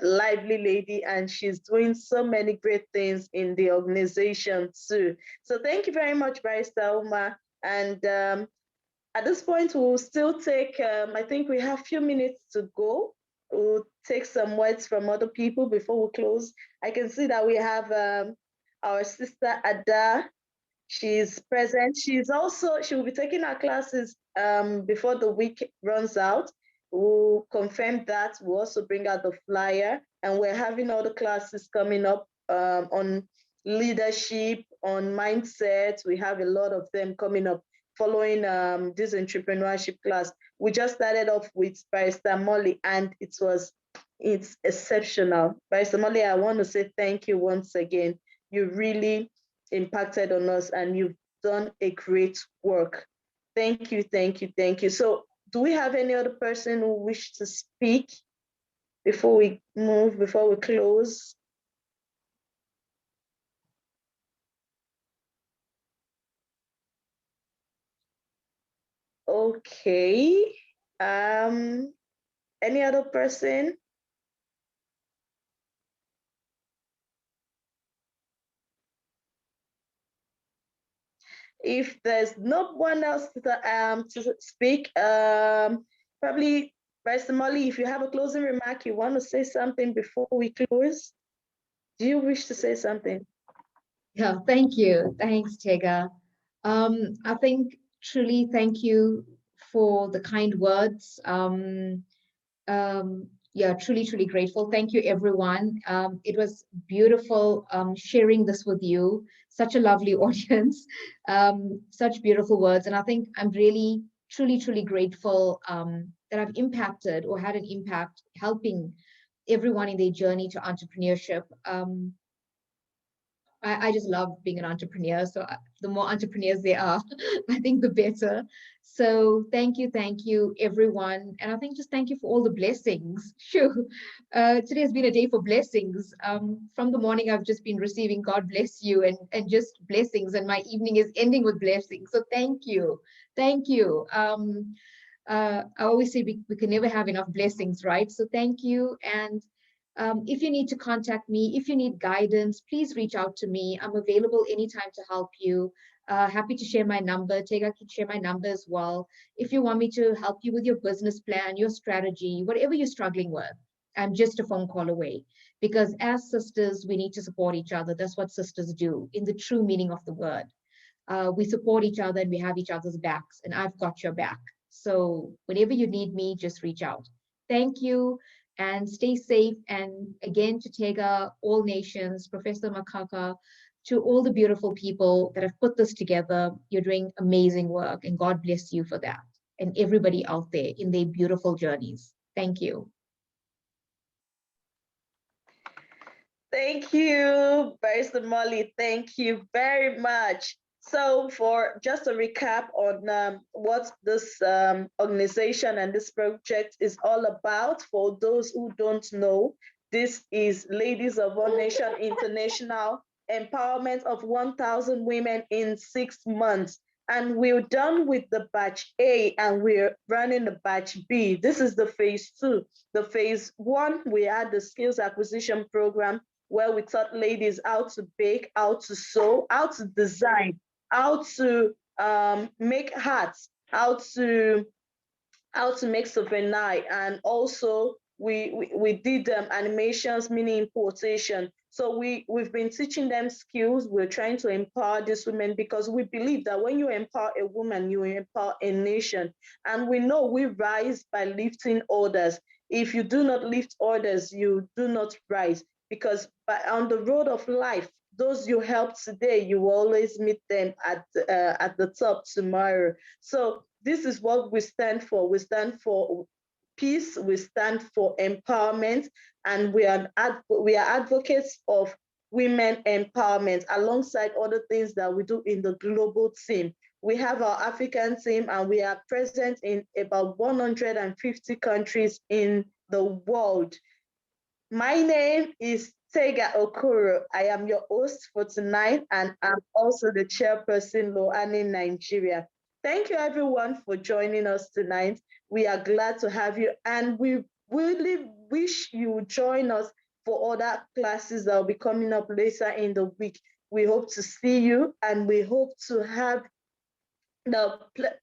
lively lady, and she's doing so many great things in the organization too. So thank you very much, Barrister Oma. And At this point, we'll still take, I think we have a few minutes to go. We'll take some words from other people before we close. I can see that we have our sister Ada. She's present. She will be taking our classes before the week runs out. We'll confirm that. We'll also bring out the flyer, and we're having all the classes coming up on leadership, on mindset. We have a lot of them coming up following this entrepreneurship class. We just started off with Barrister Molly, and it's exceptional. Barrister Molly, I want to say thank you once again. You really impacted on us, and you've done a great work. Thank you, thank you, thank you. So do we have any other person who wish to speak before we move, before we close? Okay. Any other person? If there's no one else to speak, probably Pastor Molly, if you have a closing remark, you want to say something before we close? Do you wish to say something? Yeah, thank you. Thanks, Tega. I think truly thank you for the kind words. Yeah, truly, truly grateful. Thank you, everyone. It was beautiful sharing this with you. Such a lovely audience, such beautiful words. And I think I'm really, truly, truly grateful that I've impacted or had an impact helping everyone in their journey to entrepreneurship. I just love being an entrepreneur. So the more entrepreneurs there are, I think the better. So thank you, everyone. And I think just thank you for all the blessings. Sure. Today has been a day for blessings. From the morning, I've just been receiving God bless you and just blessings. And my evening is ending with blessings. So thank you. Thank you. I always say we can never have enough blessings, right? So thank you. And if you need to contact me, if you need guidance, please reach out to me. I'm available anytime to help you. Happy to share my number. Tega can share my number as well. If you want me to help you with your business plan, your strategy, whatever you're struggling with, I'm just a phone call away. Because as sisters, we need to support each other. That's what sisters do in the true meaning of the word. We support each other and we have each other's backs, and I've got your back. So whenever you need me, just reach out. Thank you. And stay safe. And again, to Tega, all nations, Professor Makaka, to all the beautiful people that have put this together, you're doing amazing work, and God bless you for that. And everybody out there in their beautiful journeys. Thank you. Thank you, Barrister Molly. Thank you very much. So for just a recap on what this organization and this project is all about, for those who don't know, this is Ladies of All Nation International Empowerment of 1,000 Women in 6 months. And we're done with the batch A and we're running the batch B. This is the phase 2. The phase 1, we had the skills acquisition program where we taught ladies how to bake, how to sew, how to design, how to make hats, how to make souvenir, and also we did animations, meaning importation. So we've been teaching them skills. We're trying to empower these women because we believe that when you empower a woman, you empower a nation. And we know we rise by lifting others. If you do not lift others, you do not rise, because on the road of life, those you help today, you will always meet them at the top tomorrow. So this is what we stand for. We stand for peace, we stand for empowerment, and we are advocates of women empowerment alongside other things that we do in the global team. We have our African team, and we are present in about 150 countries in the world. My name is Tega Okoro. I am your host for tonight, and I'm also the chairperson, Loani Nigeria. Thank you, everyone, for joining us tonight. We are glad to have you, and we really wish you join us for other classes that will be coming up later in the week. We hope to see you, and we hope to have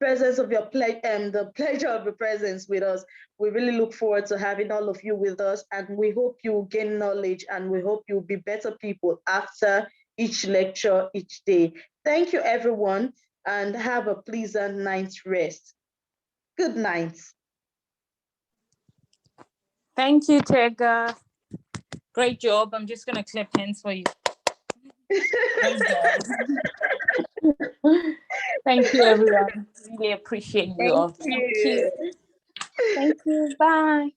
presence of your the pleasure of your presence with us. We really look forward to having all of you with us, and we hope you gain knowledge, and we hope you'll be better people after each lecture each day. Thank you, everyone, and have a pleasant night's rest. Good night. Thank you, Tega. Great job. I'm just going to clap hands for you. Great job. Thank you, everyone. Really appreciate you all. Thank you. Thank you. Bye.